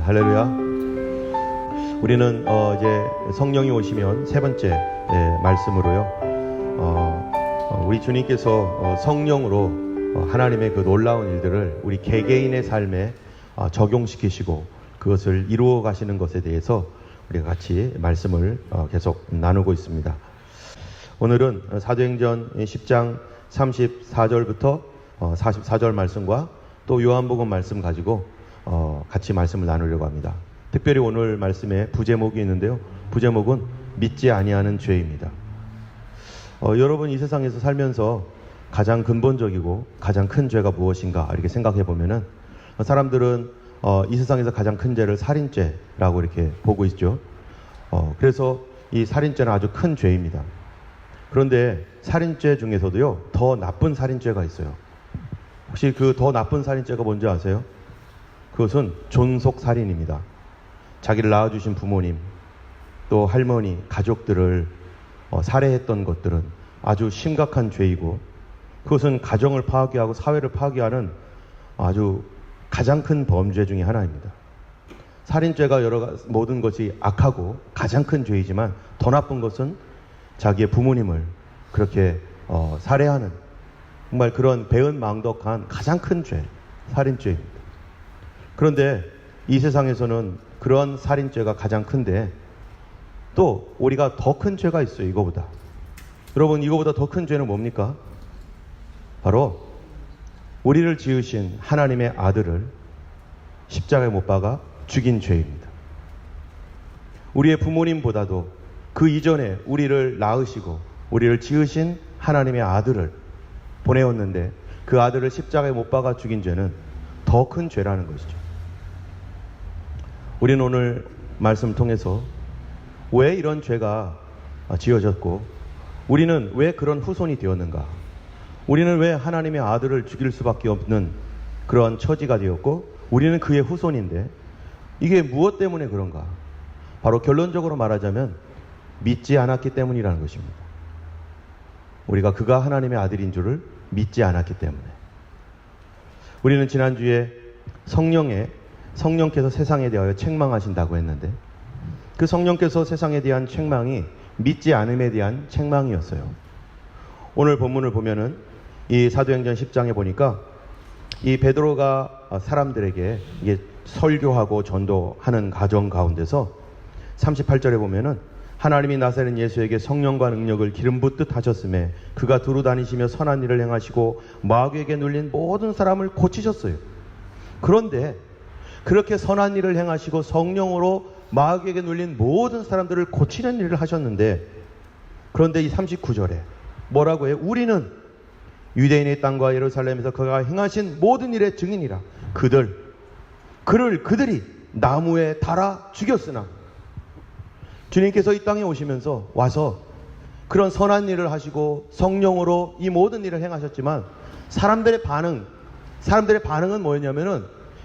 할렐루야. 우리는 이제 성령이 오시면 세 번째 말씀으로요. 우리 주님께서 성령으로 하나님의 그 놀라운 일들을 우리 개개인의 삶에 적용시키시고 그것을 이루어 가시는 것에 대해서 우리가 같이 말씀을 계속 나누고 있습니다. 오늘은 사도행전 10장 34절부터 44절 말씀과 또 요한복음 말씀 가지고 같이 말씀을 나누려고 합니다. 특별히 오늘 말씀에 부제목이 있는데요. 부제목은 믿지 아니하는 죄입니다. 여러분 이 세상에서 살면서 가장 근본적이고 가장 큰 죄가 무엇인가 이렇게 생각해 보면은 사람들은 이 세상에서 가장 큰 죄를 살인죄라고 이렇게 보고 있죠. 그래서 이 살인죄는 아주 큰 죄입니다. 그런데 살인죄 중에서도요, 더 나쁜 살인죄가 있어요. 혹시 그 더 나쁜 살인죄가 뭔지 아세요? 그것은 존속살인입니다. 자기를 낳아주신 부모님, 또 할머니, 가족들을 살해했던 것들은 아주 심각한 죄이고, 그것은 가정을 파괴하고 사회를 파괴하는 아주 가장 큰 범죄 중에 하나입니다. 살인죄가 모든 것이 악하고 가장 큰 죄이지만 더 나쁜 것은 자기의 부모님을 그렇게 살해하는 정말 그런 배은망덕한 가장 큰 죄, 살인죄입니다. 그런데 이 세상에서는 그런 살인죄가 가장 큰데 또 우리가 더 큰 죄가 있어요. 이거보다. 여러분 이거보다 더 큰 죄는 뭡니까? 바로 우리를 지으신 하나님의 아들을 십자가에 못 박아 죽인 죄입니다. 우리의 부모님보다도 그 이전에 우리를 낳으시고 우리를 지으신 하나님의 아들을 보내었는데 그 아들을 십자가에 못 박아 죽인 죄는 더 큰 죄라는 것이죠. 우리는 오늘 말씀을 통해서 왜 이런 죄가 지어졌고 우리는 왜 그런 후손이 되었는가, 우리는 왜 하나님의 아들을 죽일 수밖에 없는 그런 처지가 되었고 우리는 그의 후손인데 이게 무엇 때문에 그런가? 바로 결론적으로 말하자면 믿지 않았기 때문이라는 것입니다. 우리가 그가 하나님의 아들인 줄을 믿지 않았기 때문에. 우리는 지난주에 성령께서 세상에 대하여 책망하신다고 했는데 그 성령께서 세상에 대한 책망이 믿지 않음에 대한 책망이었어요. 오늘 본문을 보면은 이 사도행전 10장에 보니까 이 베드로가 사람들에게 이게 설교하고 전도하는 과정 가운데서 38절에 보면은 하나님이 나사렛 예수에게 성령과 능력을 기름 붓듯 하셨음에 그가 두루 다니시며 선한 일을 행하시고 마귀에게 눌린 모든 사람을 고치셨어요. 그런데 그렇게 선한 일을 행하시고 성령으로 마귀에게 눌린 모든 사람들을 고치는 일을 하셨는데 그런데 이 39절에 뭐라고 해요? 우리는 유대인의 땅과 예루살렘에서 그가 행하신 모든 일의 증인이라. 그들이 나무에 달아 죽였으나 주님께서 이 땅에 오시면서 와서 그런 선한 일을 하시고 성령으로 이 모든 일을 행하셨지만 사람들의 반응은 뭐였냐면은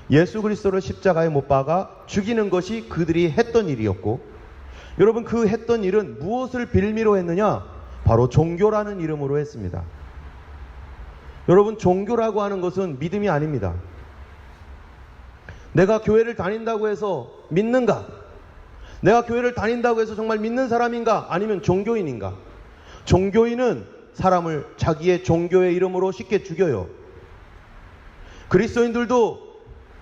예수 그리스도를 십자가에 못 박아 죽이는 것이 그들이 했던 일이었고, 여러분 그 했던 일은 무엇을 빌미로 했느냐? 바로 종교라는 이름으로 했습니다. 여러분 종교라고 하는 것은 믿음이 아닙니다. 내가 교회를 다닌다고 해서 믿는가? 내가 교회를 다닌다고 해서 정말 믿는 사람인가? 아니면 종교인인가? 종교인은 사람을 자기의 종교의 이름으로 쉽게 죽여요. 그리스도인들도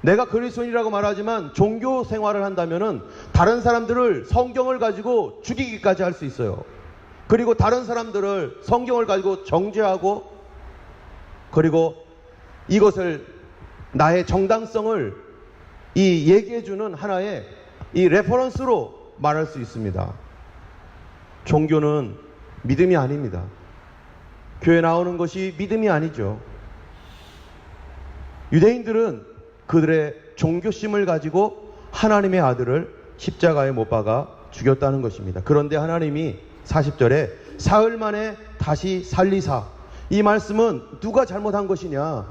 내가 그리스도인이라고 말하지만 종교 생활을 한다면은 다른 사람들을 성경을 가지고 죽이기까지 할 수 있어요. 그리고 다른 사람들을 성경을 가지고 정죄하고 그리고 이것을 나의 정당성을 얘기해주는 하나의 이 레퍼런스로 말할 수 있습니다. 종교는 믿음이 아닙니다. 교회 나오는 것이 믿음이 아니죠. 유대인들은 그들의 종교심을 가지고 하나님의 아들을 십자가에 못 박아 죽였다는 것입니다. 그런데 하나님이 40절에 사흘 만에 다시 살리사. 이 말씀은 누가 잘못한 것이냐?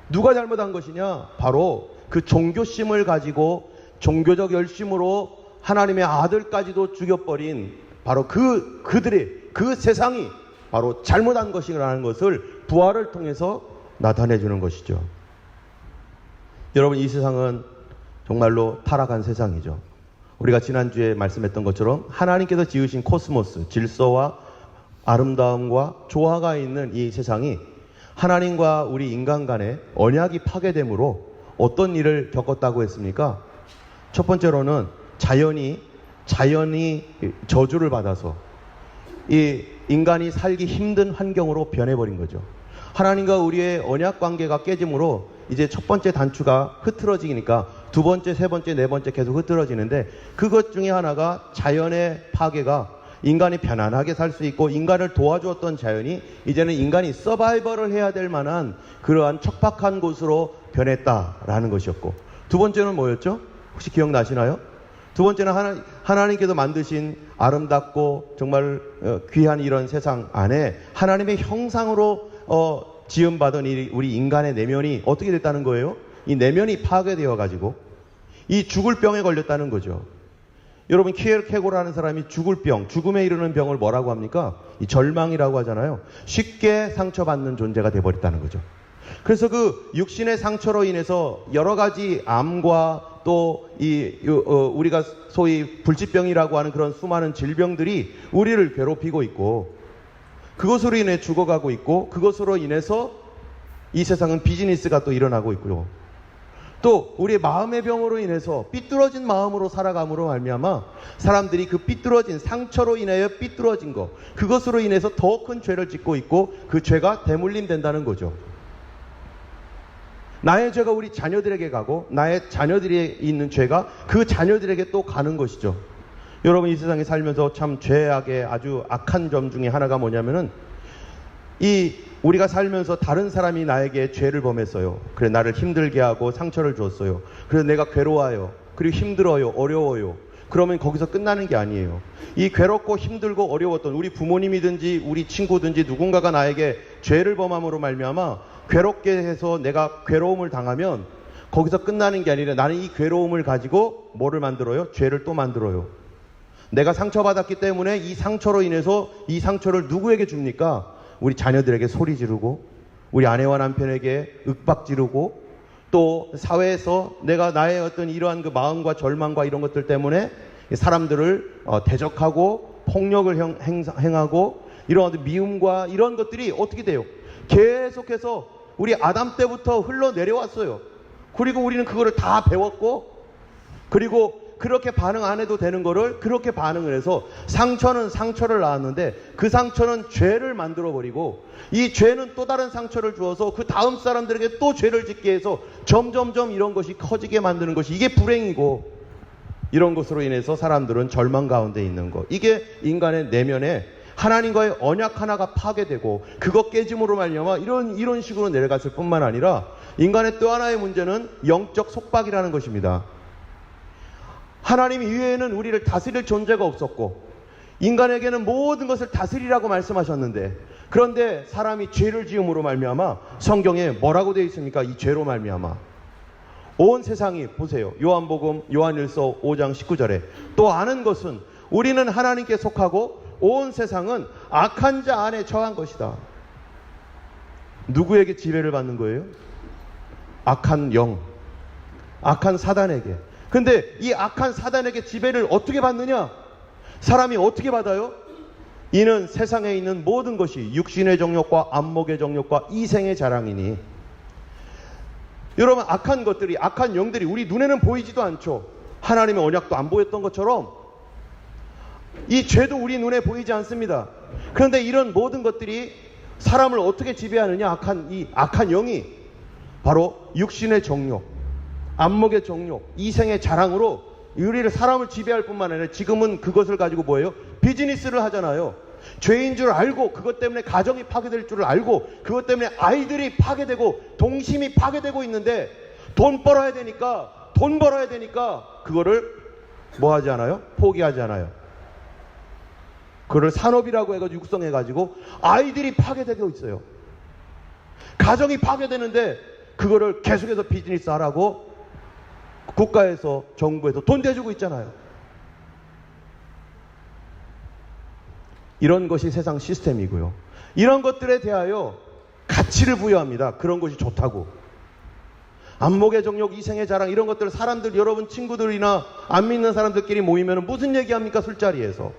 누가 잘못한 것이냐? 바로 그 종교심을 가지고 종교적 열심으로 하나님의 아들까지도 죽여버린 바로 그 세상이 바로 잘못한 것이라는 것을 부활을 통해서 나타내 주는 것이죠. 여러분 이 세상은 정말로 타락한 세상이죠. 우리가 지난주에 말씀했던 것처럼 하나님께서 지으신 코스모스, 질서와 아름다움과 조화가 있는 이 세상이 하나님과 우리 인간 간의 언약이 파괴됨으로 어떤 일을 겪었다고 했습니까? 첫 번째로는 자연이 저주를 받아서 이 인간이 살기 힘든 환경으로 변해버린 거죠. 하나님과 우리의 언약 관계가 깨짐으로 이제 첫 번째 단추가 흐트러지니까 두 번째, 세 번째, 네 번째 계속 흐트러지는데, 그것 중에 하나가 자연의 파괴가 인간이 편안하게 살 수 있고 인간을 도와주었던 자연이 이제는 인간이 서바이벌을 해야 될 만한 그러한 척박한 곳으로 변했다라는 것이었고, 두 번째는 뭐였죠? 혹시 기억나시나요? 두 번째는 하나님께서 만드신 아름답고 정말 귀한 이런 세상 안에 하나님의 형상으로 지음받은 우리 인간의 내면이 어떻게 됐다는 거예요? 이 내면이 파괴되어 가지고 이 죽을 병에 걸렸다는 거죠. 여러분, 키에르케고르라는 사람이 죽음에 이르는 병을 뭐라고 합니까? 이 절망이라고 하잖아요. 쉽게 상처받는 존재가 돼버렸다는 거죠. 그래서 그 육신의 상처로 인해서 여러 가지 암과 또 우리가 소위 불치병이라고 하는 그런 수많은 질병들이 우리를 괴롭히고 있고, 그것으로 인해 죽어가고 있고, 그것으로 인해서 이 세상은 비즈니스가 또 일어나고 있고요. 또 우리의 마음의 병으로 인해서 삐뚤어진 마음으로 살아감으로 말미암아 사람들이 그 삐뚤어진 상처로 인하여 삐뚤어진 것, 그것으로 인해서 더 큰 죄를 짓고 있고 그 죄가 대물림 된다는 거죠. 나의 죄가 우리 자녀들에게 가고 나의 자녀들이 있는 죄가 그 자녀들에게 또 가는 것이죠. 여러분, 이 세상에 살면서 참 죄악의 아주 악한 점 중에 하나가 뭐냐면은 우리가 살면서 다른 사람이 나에게 죄를 범했어요. 그래, 나를 힘들게 하고 상처를 줬어요. 그래서 내가 괴로워요. 그리고 힘들어요. 어려워요. 그러면 거기서 끝나는 게 아니에요. 이 괴롭고 힘들고 어려웠던 우리 부모님이든지 우리 친구든지 누군가가 나에게 죄를 범함으로 말미암아 괴롭게 해서 내가 괴로움을 당하면 거기서 끝나는 게 아니라 나는 이 괴로움을 가지고 뭐를 만들어요? 죄를 또 만들어요. 내가 상처받았기 때문에 이 상처로 인해서 이 상처를 누구에게 줍니까? 우리 자녀들에게 소리 지르고, 우리 아내와 남편에게 윽박 지르고, 또 사회에서 내가 나의 어떤 이러한 그 마음과 절망과 이런 것들 때문에 사람들을 대적하고 폭력을 행하고 이러한 미움과 이런 것들이 어떻게 돼요? 계속해서 우리 아담 때부터 흘러내려왔어요. 그리고 우리는 그거를 다 배웠고, 그리고 그렇게 반응 안 해도 되는 거를 그렇게 반응을 해서 상처는 상처를 낳았는데 그 상처는 죄를 만들어버리고, 이 죄는 또 다른 상처를 주어서 그 다음 사람들에게 또 죄를 짓게 해서 점점점 이런 것이 커지게 만드는 것이, 이게 불행이고, 이런 것으로 인해서 사람들은 절망 가운데 있는 것, 이게 인간의 내면에 하나님과의 언약 하나가 파괴되고 그것 깨짐으로 말미암아 이런 식으로 내려갔을 뿐만 아니라 인간의 또 하나의 문제는 영적 속박이라는 것입니다. 하나님 이외에는 우리를 다스릴 존재가 없었고 인간에게는 모든 것을 다스리라고 말씀하셨는데, 그런데 사람이 죄를 지음으로 말미암아 성경에 뭐라고 되어 있습니까? 이 죄로 말미암아 온 세상이, 보세요, 요한복음 요한일서 5장 19절에 또 아는 것은 우리는 하나님께 속하고 온 세상은 악한 자 안에 처한 것이다. 누구에게 지배를 받는 거예요? 악한 영, 악한 사단에게. 근데 이 악한 사단에게 지배를 어떻게 받느냐? 사람이 어떻게 받아요? 이는 세상에 있는 모든 것이 육신의 정욕과 안목의 정욕과 이생의 자랑이니. 여러분, 악한 것들이, 악한 영들이 우리 눈에는 보이지도 않죠. 하나님의 언약도 안 보였던 것처럼 이 죄도 우리 눈에 보이지 않습니다. 그런데 이런 모든 것들이 사람을 어떻게 지배하느냐? 이 악한 영이 바로 육신의 정욕, 안목의 정욕, 이생의 자랑으로 우리를, 사람을 지배할 뿐만 아니라 지금은 그것을 가지고 뭐예요? 비즈니스를 하잖아요. 죄인 줄 알고, 그것 때문에 가정이 파괴될 줄 알고, 그것 때문에 아이들이 파괴되고 동심이 파괴되고 있는데 돈 벌어야 되니까 그거를 뭐 하지 않아요? 포기하지 않아요. 그걸 산업이라고 해가지고 육성해가지고 아이들이 파괴되고 있어요. 가정이 파괴되는데 그거를 계속해서 비즈니스 하라고 국가에서, 정부에서 돈 대주고 있잖아요. 이런 것이 세상 시스템이고요. 이런 것들에 대하여 가치를 부여합니다. 그런 것이 좋다고. 안목의 정욕, 이생의 자랑 이런 것들 사람들 여러분 친구들이나 안 믿는 사람들끼리 모이면 무슨 얘기합니까? 술자리에서.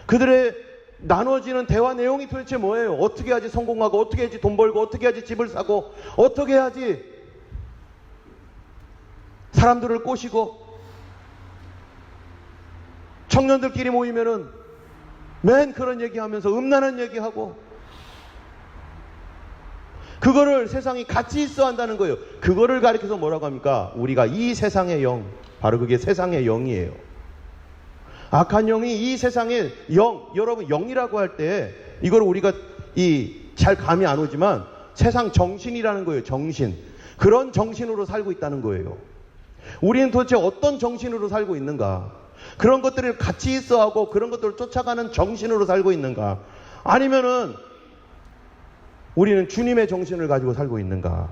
그들의 나눠지는 대화 내용이 도대체 뭐예요? 어떻게 해야지 성공하고, 어떻게 해야지 돈 벌고, 어떻게 해야지 집을 사고, 어떻게 해야지 사람들을 꼬시고. 청년들끼리 모이면은 맨 그런 얘기하면서 음란한 얘기하고, 그거를 세상이 같이 있어 한다는 거예요. 그거를 가리켜서 뭐라고 합니까? 우리가 이 세상의 영, 바로 그게 세상의 영이에요. 악한 영이 이 세상의 영, 여러분 영이라고 할 때 이걸 우리가 잘 감이 안 오지만 세상 정신이라는 거예요. 정신. 그런 정신으로 살고 있다는 거예요. 우리는 도대체 어떤 정신으로 살고 있는가? 그런 것들을 같이 있어 하고 그런 것들을 쫓아가는 정신으로 살고 있는가? 아니면은 우리는 주님의 정신을 가지고 살고 있는가?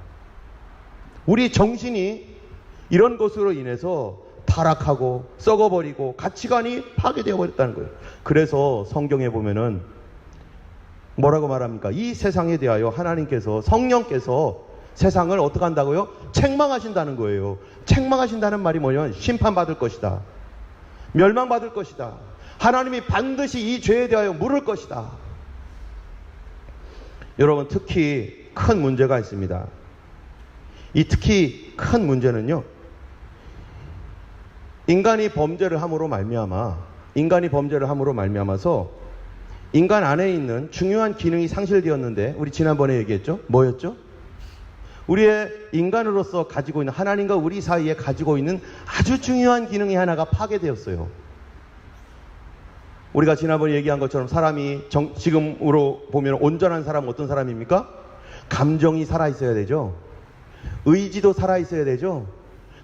우리 정신이 이런 것으로 인해서 타락하고 썩어버리고 가치관이 파괴되어 버렸다는 거예요. 그래서 성경에 보면은 뭐라고 말합니까? 이 세상에 대하여 하나님께서, 성령께서 세상을 어떻게 한다고요? 책망하신다는 거예요. 책망하신다는 말이 뭐냐면 심판받을 것이다. 멸망받을 것이다. 하나님이 반드시 이 죄에 대하여 물을 것이다. 여러분, 특히 큰 문제가 있습니다. 이 특히 큰 문제는요, 인간이 범죄를 함으로 말미암아서 인간 안에 있는 중요한 기능이 상실되었는데, 우리 지난번에 얘기했죠? 뭐였죠? 우리의 인간으로서 가지고 있는, 하나님과 우리 사이에 가지고 있는 아주 중요한 기능이 하나가 파괴되었어요. 우리가 지난번에 얘기한 것처럼 사람이 지금으로 보면 온전한 사람은 어떤 사람입니까? 감정이 살아있어야 되죠. 의지도 살아있어야 되죠.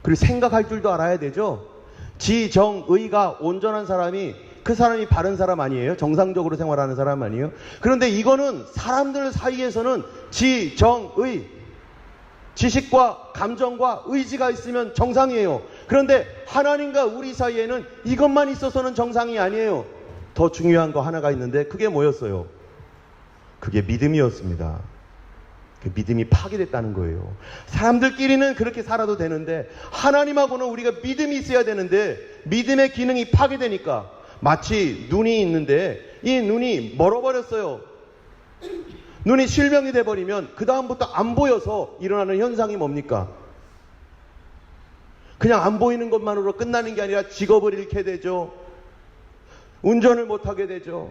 그리고 생각할 줄도 알아야 되죠. 지정의가 온전한 사람이, 그 사람이 바른 사람 아니에요? 정상적으로 생활하는 사람 아니에요? 그런데 이거는 사람들 사이에서는 지정의, 지식과 감정과 의지가 있으면 정상이에요. 그런데 하나님과 우리 사이에는 이것만 있어서는 정상이 아니에요. 더 중요한 거 하나가 있는데 그게 뭐였어요? 그게 믿음이었습니다. 그 믿음이 파괴됐다는 거예요. 사람들끼리는 그렇게 살아도 되는데 하나님하고는 우리가 믿음이 있어야 되는데 믿음의 기능이 파괴되니까 마치 눈이 있는데 이 눈이 멀어버렸어요. 눈이 실명이 돼버리면 그 다음부터 안 보여서 일어나는 현상이 뭡니까? 그냥 안 보이는 것만으로 끝나는 게 아니라 직업을 잃게 되죠. 운전을 못하게 되죠.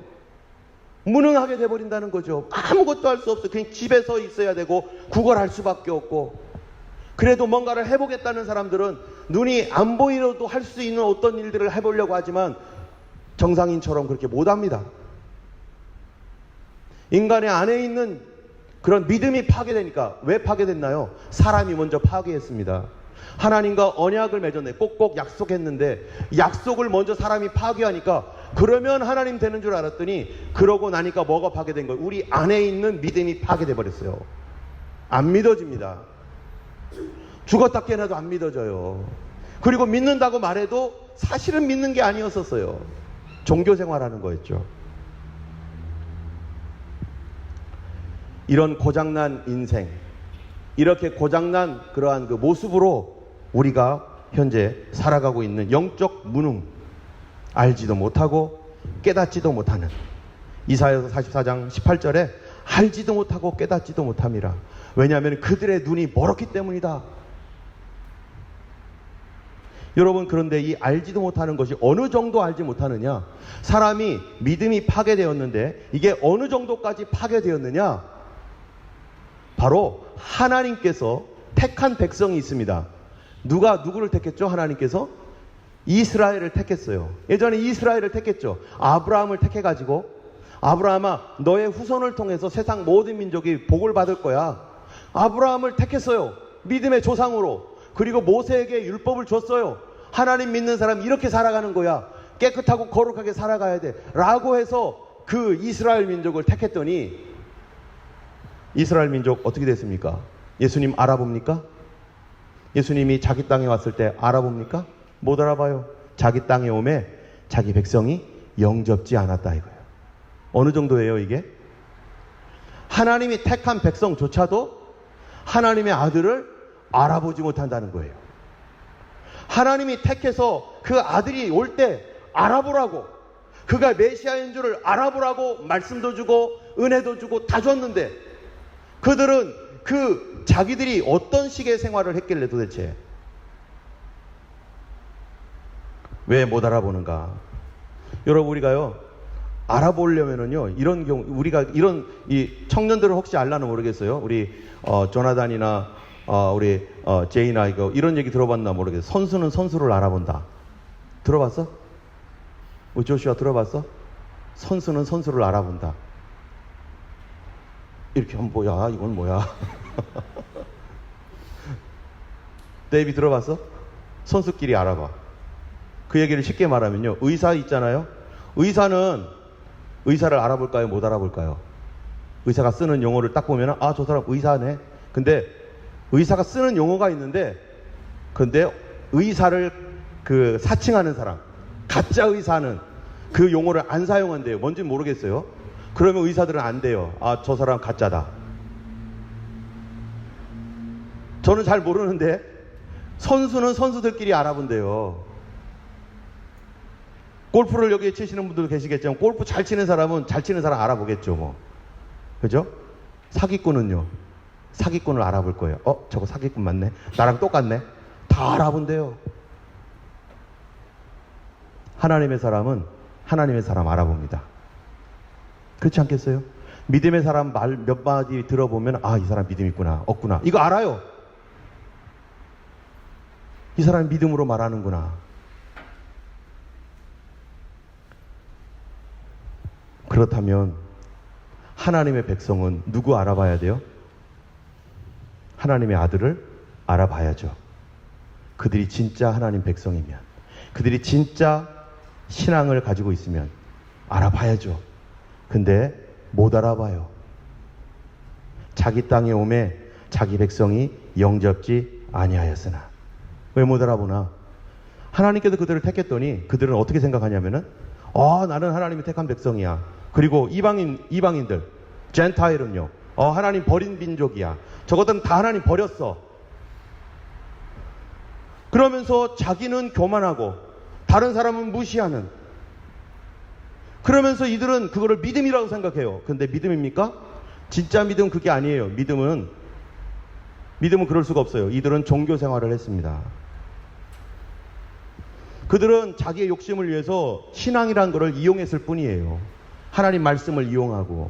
무능하게 돼버린다는 거죠. 아무것도 할 수 없어. 그냥 집에서 있어야 되고 구걸할 수밖에 없고. 그래도 뭔가를 해보겠다는 사람들은 눈이 안 보이려도 할 수 있는 어떤 일들을 해보려고 하지만 정상인처럼 그렇게 못합니다. 인간의 안에 있는 그런 믿음이 파괴되니까. 왜 파괴됐나요? 사람이 먼저 파괴했습니다. 하나님과 언약을 맺었네. 꼭꼭 약속했는데 약속을 먼저 사람이 파괴하니까 그러면 하나님 되는 줄 알았더니 그러고 나니까 뭐가 파괴된 거예요? 우리 안에 있는 믿음이 파괴돼 버렸어요. 안 믿어집니다. 죽었다 깨나도 안 믿어져요. 그리고 믿는다고 말해도 사실은 믿는 게 아니었었어요. 종교 생활하는 거였죠. 이런 고장난 인생, 이렇게 고장난 그러한 그 모습으로 우리가 현재 살아가고 있는 영적 무능, 알지도 못하고 깨닫지도 못하는, 이사야서 44장 18절에 알지도 못하고 깨닫지도 못함이라. 왜냐하면 그들의 눈이 멀었기 때문이다. 여러분, 그런데 이 알지도 못하는 것이 어느 정도 알지 못하느냐? 사람이 믿음이 파괴되었는데 이게 어느 정도까지 파괴되었느냐? 바로 하나님께서 택한 백성이 있습니다. 누가 누구를 택했죠? 하나님께서 이스라엘을 택했어요. 예전에 이스라엘을 택했죠. 아브라함을 택해가지고, 아브라함아, 너의 후손을 통해서 세상 모든 민족이 복을 받을 거야. 아브라함을 택했어요. 믿음의 조상으로. 그리고 모세에게 율법을 줬어요. 하나님 믿는 사람 이렇게 살아가는 거야. 깨끗하고 거룩하게 살아가야 돼 라고 해서 그 이스라엘 민족을 택했더니 이스라엘 민족 어떻게 됐습니까? 예수님 알아봅니까? 예수님이 자기 땅에 왔을 때 알아봅니까? 못 알아봐요. 자기 땅에 오매 자기 백성이 영접지 않았다 이거예요. 어느 정도예요 이게? 하나님이 택한 백성조차도 하나님의 아들을 알아보지 못한다는 거예요. 하나님이 택해서 그 아들이 올 때 알아보라고, 그가 메시아인 줄을 알아보라고 말씀도 주고 은혜도 주고 다 줬는데, 그들은 그 자기들이 어떤 식의 생활을 했길래 도대체 왜 못 알아보는가? 여러분, 우리가요 알아보려면은요, 이런 경우, 우리가 이런 이 청년들을 혹시 알라는 모르겠어요. 우리 조나단이나 우리 제이나 이런 얘기 들어봤나 모르겠어요. 선수는 선수를 알아본다. 들어봤어? 우리 조슈아 들어봤어? 선수는 선수를 알아본다. 이렇게 하면 뭐야? 이건 뭐야? 데이비 들어봤어? 선수끼리 알아봐. 그 얘기를 쉽게 말하면요, 의사 있잖아요. 의사를 알아볼까요? 못 알아볼까요? 의사가 쓰는 용어를 딱 보면 아, 저 사람 의사네. 근데 의사가 쓰는 용어가 있는데, 근데 의사를 그 사칭하는 사람, 가짜 의사는 그 용어를 안 사용한대요. 뭔지 모르겠어요. 그러면 의사들은 안 돼요. 아, 저 사람 가짜다. 저는 잘 모르는데 선수는 선수들끼리 알아본대요. 골프를 여기에 치시는 분들도 계시겠지만, 골프 잘 치는 사람은 잘 치는 사람 알아보겠죠, 뭐. 그죠? 사기꾼은요, 사기꾼을 알아볼 거예요. 저거 사기꾼 맞네. 나랑 똑같네. 다 알아본대요. 하나님의 사람은 하나님의 사람 알아봅니다. 그렇지 않겠어요? 믿음의 사람 말 몇 마디 들어보면 아, 이 사람 믿음 있구나, 없구나, 이거 알아요. 이 사람이 믿음으로 말하는구나. 그렇다면 하나님의 백성은 누구 알아봐야 돼요? 하나님의 아들을 알아봐야죠. 그들이 진짜 하나님 백성이면, 그들이 진짜 신앙을 가지고 있으면 알아봐야죠. 근데 못 알아봐요. 자기 땅에 오매 자기 백성이 영접지 아니하였으나. 왜 못 알아보나? 하나님께서 그들을 택했더니 그들은 어떻게 생각하냐면은 나는 하나님이 택한 백성이야. 그리고 이방인들, 젠타일은요, 하나님 버린 민족이야. 저것들은 다 하나님 버렸어. 그러면서 자기는 교만하고 다른 사람은 무시하는, 그러면서 이들은 그거를 믿음이라고 생각해요. 근데 믿음입니까? 진짜 믿음은 그게 아니에요. 믿음은 그럴 수가 없어요. 이들은 종교 생활을 했습니다. 그들은 자기의 욕심을 위해서 신앙이라는 것을 이용했을 뿐이에요. 하나님 말씀을 이용하고.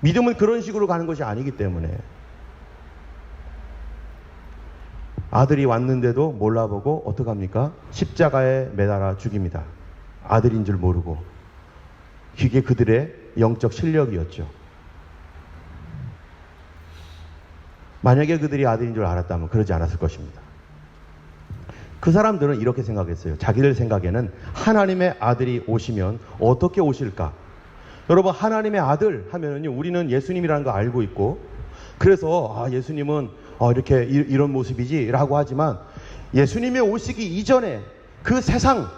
믿음은 그런 식으로 가는 것이 아니기 때문에. 아들이 왔는데도 몰라보고 어떡합니까? 십자가에 매달아 죽입니다. 아들인 줄 모르고. 이게 그들의 영적 실력이었죠. 만약에 그들이 아들인 줄 알았다면 그러지 않았을 것입니다. 그 사람들은 이렇게 생각했어요. 자기들 생각에는 하나님의 아들이 오시면 어떻게 오실까? 여러분, 하나님의 아들 하면은요, 우리는 예수님이라는 거 알고 있고, 그래서 예수님은 이렇게 이런 모습이지 라고 하지만, 예수님이 오시기 이전에 그 세상,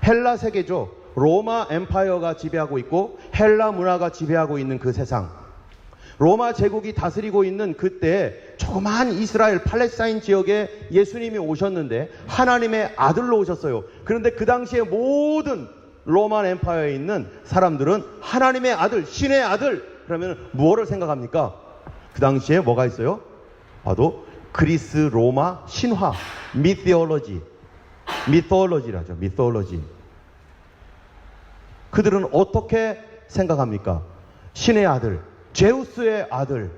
헬라 세계죠. 로마 엠파이어가 지배하고 있고 헬라 문화가 지배하고 있는 그 세상, 로마 제국이 다스리고 있는 그때 조그만 이스라엘 팔레스타인 지역에 예수님이 오셨는데 하나님의 아들로 오셨어요. 그런데 그 당시에 모든 로마 엠파이어에 있는 사람들은 하나님의 아들, 신의 아들 그러면 무엇을 생각합니까? 그 당시에 뭐가 있어요? 바로 그리스 로마 신화, 미토올로지라죠. 미토올로지. 그들은 어떻게 생각합니까? 신의 아들, 제우스의 아들,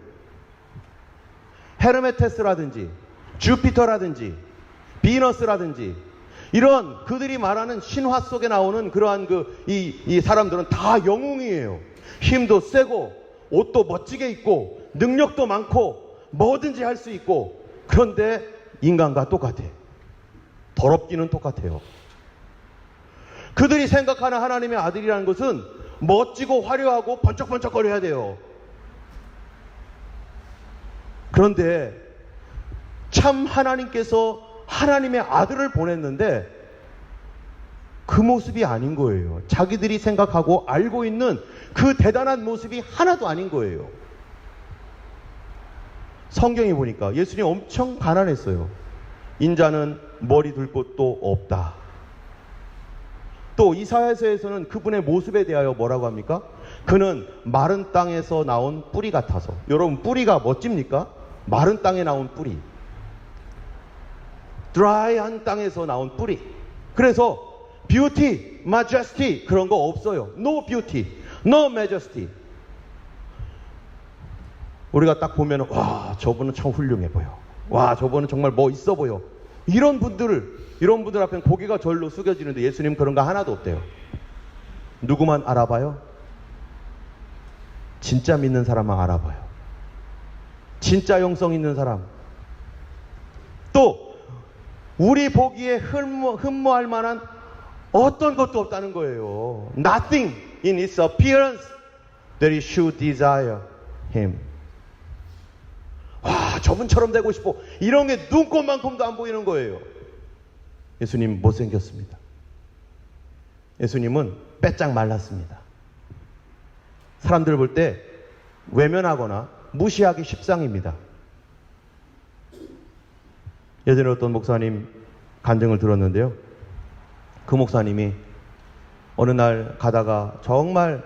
헤르메테스라든지 주피터라든지 비너스라든지 이런 그들이 말하는 신화 속에 나오는 그러한 이 사람들은 다 영웅이에요. 힘도 세고 옷도 멋지게 입고 능력도 많고 뭐든지 할 수 있고, 그런데 인간과 똑같아. 더럽기는 똑같아요. 그들이 생각하는 하나님의 아들이라는 것은 멋지고 화려하고 번쩍번쩍거려야 돼요. 그런데 참 하나님께서 하나님의 아들을 보냈는데 그 모습이 아닌 거예요. 자기들이 생각하고 알고 있는 그 대단한 모습이 하나도 아닌 거예요. 성경에 보니까 예수님 엄청 가난했어요. 인자는 머리 둘 곳도 없다. 또 이사야서에서는 그분의 모습에 대하여 뭐라고 합니까? 그는 마른 땅에서 나온 뿌리 같아서. 여러분, 뿌리가 멋집니까? 마른 땅에 나온 뿌리, 드라이한 땅에서 나온 뿌리. 그래서 뷰티, 마제스티 그런 거 없어요. No beauty, no majesty. 우리가 딱 보면 와, 저분은 참 훌륭해 보여. 와, 저분은 정말 뭐 있어 보여. 이런 분들 앞엔 고개가 절로 숙여지는데 예수님 그런 거 하나도 없대요. 누구만 알아봐요? 진짜 믿는 사람만 알아봐요. 진짜 영성 있는 사람. 또 우리 보기에 흠모할 만한 어떤 것도 없다는 거예요. Nothing in his appearance that he should desire him. 와, 저분처럼 되고 싶어. 이런 게 눈꽃만큼도 안 보이는 거예요. 예수님 못생겼습니다. 예수님은 빼짝 말랐습니다. 사람들 볼 때 외면하거나 무시하기 십상입니다. 예전에 어떤 목사님 간증을 들었는데요. 그 목사님이 어느 날 가다가 정말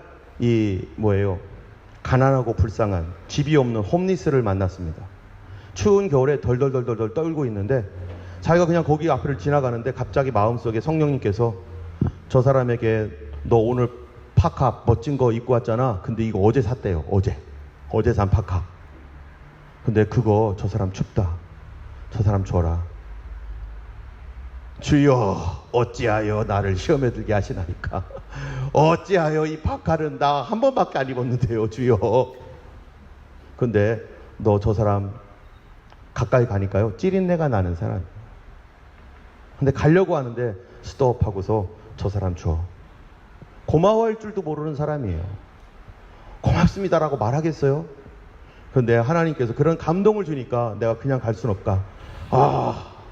가난하고 불쌍한 집이 없는 홈리스를 만났습니다. 추운 겨울에 덜덜덜덜 떨고 있는데 자기가 그냥 거기 앞을 지나가는데 갑자기 마음속에 성령님께서 저 사람에게 너 오늘 파카 멋진 거 입고 왔잖아. 근데 이거 어제 샀대요. 어제 산 파카. 근데 그거 저 사람 춥다. 저 사람 줘라. 주여 어찌하여 나를 시험에 들게 하시나이까. 어찌하여 이 파카는 나 한 번밖에 안 입었는데요, 주여. 근데 너 저 사람 가까이 가니까요 찌린내가 나는 사람이에요. 근데 가려고 하는데 스톱하고서 저 사람 줘. 고마워할 줄도 모르는 사람이에요. 고맙습니다라고 말하겠어요? 그런데 하나님께서 그런 감동을 주니까 내가 그냥 갈 순 없다.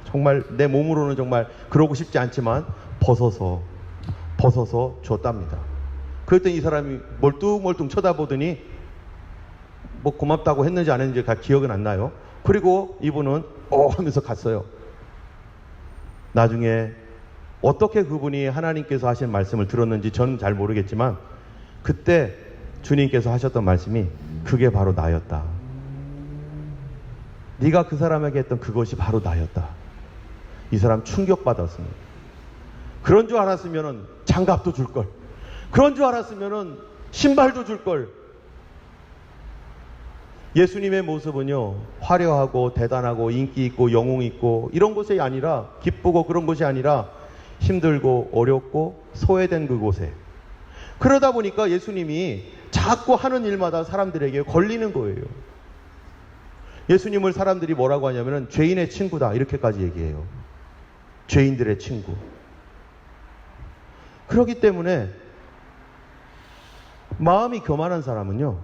정말 내 몸으로는 정말 그러고 싶지 않지만 벗어서 줬답니다. 그랬더니 이 사람이 멀뚱멀뚱 쳐다보더니 뭐 고맙다고 했는지 안 했는지 기억은 안 나요. 그리고 이분은 하면서 갔어요. 나중에 어떻게 그분이 하나님께서 하신 말씀을 들었는지 저는 잘 모르겠지만 그때 주님께서 하셨던 말씀이 그게 바로 나였다. 네가 그 사람에게 했던 그것이 바로 나였다. 이 사람 충격받았습니다. 그런 줄 알았으면 장갑도 줄걸. 그런 줄 알았으면 신발도 줄걸. 예수님의 모습은요 화려하고 대단하고 인기 있고 영웅 있고 이런 것이 아니라, 기쁘고 그런 것이 아니라 힘들고 어렵고 소외된 그곳에. 그러다 보니까 예수님이 자꾸 하는 일마다 사람들에게 걸리는 거예요. 예수님을 사람들이 뭐라고 하냐면 죄인의 친구다 이렇게까지 얘기해요. 죄인들의 친구. 그렇기 때문에 마음이 교만한 사람은요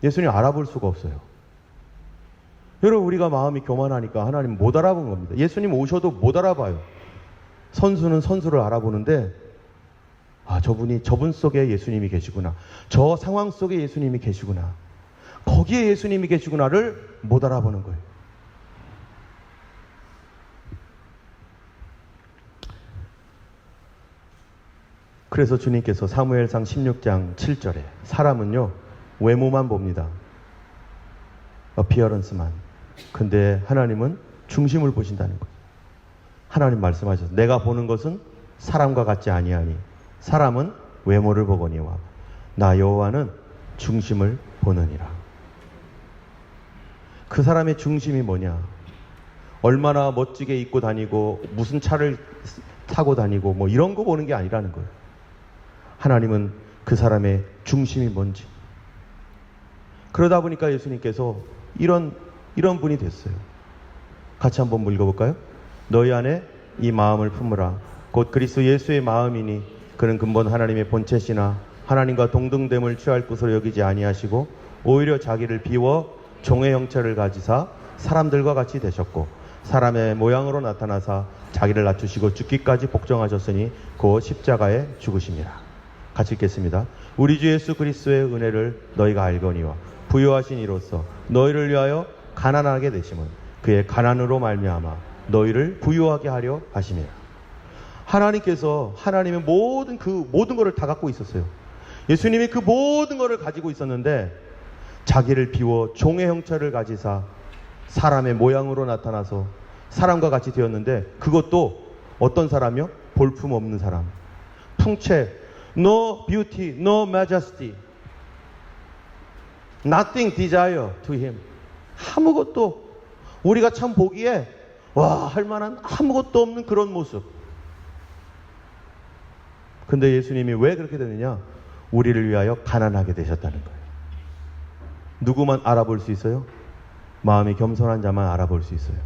예수님 알아볼 수가 없어요. 여러분, 우리가 마음이 교만하니까 하나님 못 알아본 겁니다. 예수님 오셔도 못 알아봐요. 선수는 선수를 알아보는데 저분 속에 예수님이 계시구나, 저 상황 속에 예수님이 계시구나, 거기에 예수님이 계시구나를 못 알아보는 거예요. 그래서 주님께서 사무엘상 16장 7절에 사람은요 외모만 봅니다. appearance만. 근데 하나님은 중심을 보신다는 거예요. 하나님 말씀하셨어요. 내가 보는 것은 사람과 같지 아니하니 사람은 외모를 보거니와 나 여호와는 중심을 보느니라. 그 사람의 중심이 뭐냐? 얼마나 멋지게 입고 다니고 무슨 차를 타고 다니고 뭐 이런 거 보는 게 아니라는 거예요. 하나님은 그 사람의 중심이 뭔지. 그러다 보니까 예수님께서 이런 분이 됐어요. 같이 한번 읽어볼까요? 너희 안에 이 마음을 품으라. 곧 그리스도 예수의 마음이니 그는 근본 하나님의 본체시나 하나님과 동등됨을 취할 것으로 여기지 아니하시고 오히려 자기를 비워 종의 형체를 가지사 사람들과 같이 되셨고 사람의 모양으로 나타나사 자기를 낮추시고 죽기까지 복종하셨으니 곧 십자가에 죽으심이라. 같이 읽겠습니다. 우리 주 예수 그리스도의 은혜를 너희가 알거니와 부요하신 이로써 너희를 위하여 가난하게 되심은 그의 가난으로 말미암아 너희를 부유하게 하려 하심이라. 하나님께서 하나님의 모든 것을 다 갖고 있었어요. 예수님이 그 모든 것을 가지고 있었는데 자기를 비워 종의 형체를 가지사 사람의 모양으로 나타나서 사람과 같이 되었는데, 그것도 어떤 사람이요? 볼품 없는 사람, 풍채, no beauty, no majesty, nothing desire to him. 아무것도, 우리가 참 보기에 와 할만한 아무것도 없는 그런 모습. 근데 예수님이 왜 그렇게 되느냐? 우리를 위하여 가난하게 되셨다는 거예요. 누구만 알아볼 수 있어요? 마음이 겸손한 자만 알아볼 수 있어요.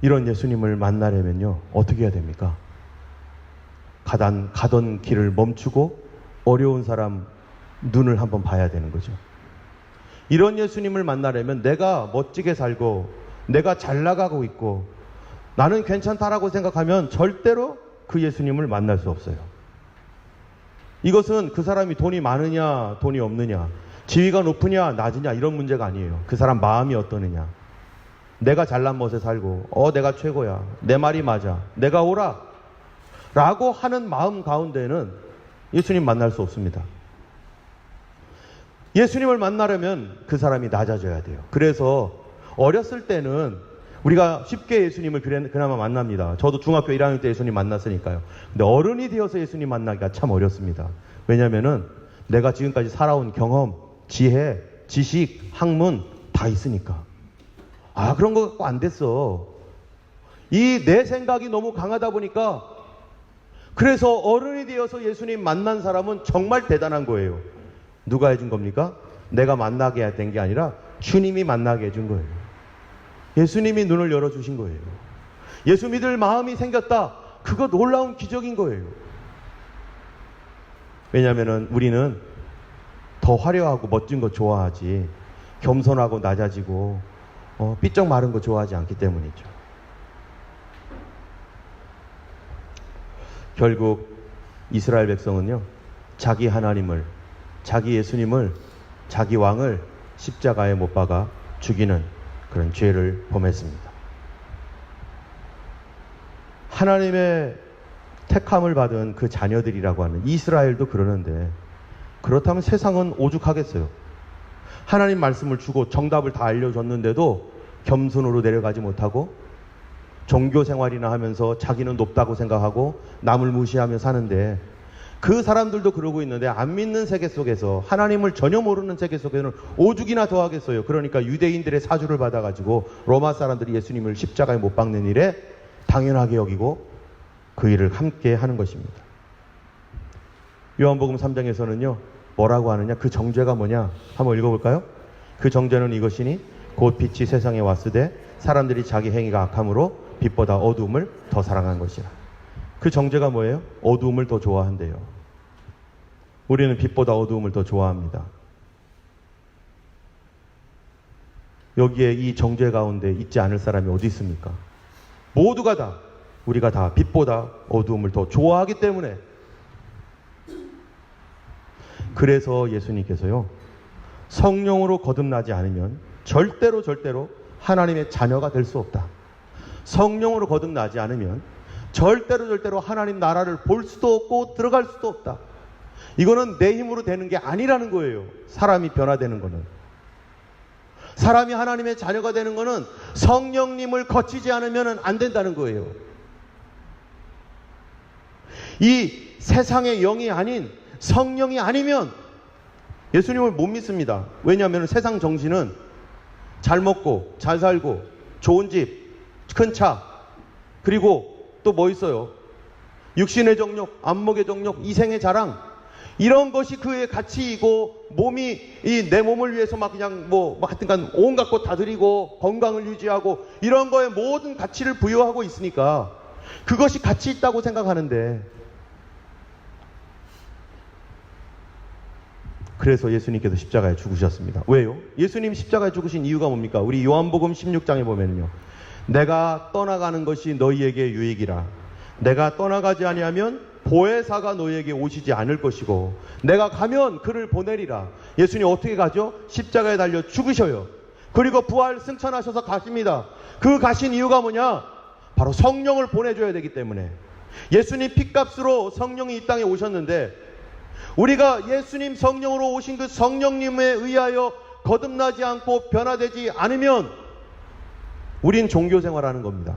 이런 예수님을 만나려면요, 어떻게 해야 됩니까? 가던 길을 멈추고 어려운 사람 눈을 한번 봐야 되는 거죠. 이런 예수님을 만나려면 내가 멋지게 살고 내가 잘 나가고 있고 나는 괜찮다라고 생각하면 절대로 그 예수님을 만날 수 없어요. 이것은 그 사람이 돈이 많으냐 돈이 없느냐, 지위가 높으냐 낮으냐 이런 문제가 아니에요. 그 사람 마음이 어떠느냐. 내가 잘난 멋에 살고 내가 최고야, 내 말이 맞아, 내가 옳아 라고 하는 마음 가운데는 예수님 만날 수 없습니다. 예수님을 만나려면 그 사람이 낮아져야 돼요. 그래서 어렸을 때는 우리가 쉽게 예수님을 그나마 만납니다. 저도 중학교 1학년 때 예수님 만났으니까요. 근데 어른이 되어서 예수님 만나기가 참 어렵습니다. 왜냐면은 내가 지금까지 살아온 경험, 지혜, 지식, 학문 다 있으니까. 그런 거 갖고 안 됐어. 이 내 생각이 너무 강하다 보니까. 그래서 어른이 되어서 예수님 만난 사람은 정말 대단한 거예요. 누가 해준 겁니까? 내가 만나게 된 게 아니라 주님이 만나게 해준 거예요. 예수님이 눈을 열어주신 거예요. 예수 믿을 마음이 생겼다. 그거 놀라운 기적인 거예요. 왜냐하면 우리는 더 화려하고 멋진 거 좋아하지, 겸손하고 낮아지고 삐쩍 마른 거 좋아하지 않기 때문이죠. 결국 이스라엘 백성은요, 자기 하나님을, 자기 예수님을, 자기 왕을 십자가에 못 박아 죽이는 그런 죄를 범했습니다. 하나님의 택함을 받은 그 자녀들이라고 하는 이스라엘도 그러는데, 그렇다면 세상은 오죽하겠어요. 하나님 말씀을 주고 정답을 다 알려줬는데도 겸손으로 내려가지 못하고 종교 생활이나 하면서 자기는 높다고 생각하고 남을 무시하며 사는데, 그 사람들도 그러고 있는데 안 믿는 세계 속에서, 하나님을 전혀 모르는 세계 속에는 오죽이나 더 하겠어요. 그러니까 유대인들의 사주를 받아가지고 로마 사람들이 예수님을 십자가에 못 박는 일에 당연하게 여기고 그 일을 함께 하는 것입니다. 요한복음 3장에서는요 뭐라고 하느냐, 그 정죄가 뭐냐 한번 읽어볼까요? 그 정죄는 이것이니 곧 빛이 세상에 왔으되 사람들이 자기 행위가 악함으로 빛보다 어두움을 더 사랑한 것이라. 그 정죄가 뭐예요? 어두움을 더 좋아한대요. 우리는 빛보다 어두움을 더 좋아합니다. 여기에 이 정죄 가운데 있지 않을 사람이 어디 있습니까? 모두가 다, 우리가 다 빛보다 어두움을 더 좋아하기 때문에. 그래서 예수님께서요, 성령으로 거듭나지 않으면 절대로 하나님의 자녀가 될 수 없다. 성령으로 거듭나지 않으면 절대로 하나님 나라를 볼 수도 없고 들어갈 수도 없다. 이거는 내 힘으로 되는 게 아니라는 거예요. 사람이 변화되는 거는, 사람이 하나님의 자녀가 되는 거는 성령님을 거치지 않으면 안 된다는 거예요. 이 세상의 영이 아닌 성령이 아니면 예수님을 못 믿습니다. 왜냐하면 세상 정신은 잘 먹고 잘 살고 좋은 집, 큰 차, 그리고 또 뭐 있어요? 육신의 정욕, 안목의 정욕, 이생의 자랑, 이런 것이 그의 가치이고, 내 몸을 위해서 막 그냥 하여튼간 온갖 것 다 드리고 건강을 유지하고 이런 거에 모든 가치를 부여하고 있으니까 그것이 가치 있다고 생각하는데, 그래서 예수님께서 십자가에 죽으셨습니다. 왜요? 예수님 십자가에 죽으신 이유가 뭡니까? 우리 요한복음 16장에 보면요, 내가 떠나가는 것이 너희에게 유익이라. 내가 떠나가지 아니하면 보혜사가 너희에게 오시지 않을 것이고 내가 가면 그를 보내리라. 예수님 어떻게 가죠? 십자가에 달려 죽으셔요. 그리고 부활 승천하셔서 가십니다. 그 가신 이유가 뭐냐? 바로 성령을 보내줘야 되기 때문에. 예수님 핏값으로 성령이 이 땅에 오셨는데 우리가 예수님 성령으로 오신 그 성령님에 의하여 거듭나지 않고 변화되지 않으면 우린 종교생활하는 겁니다.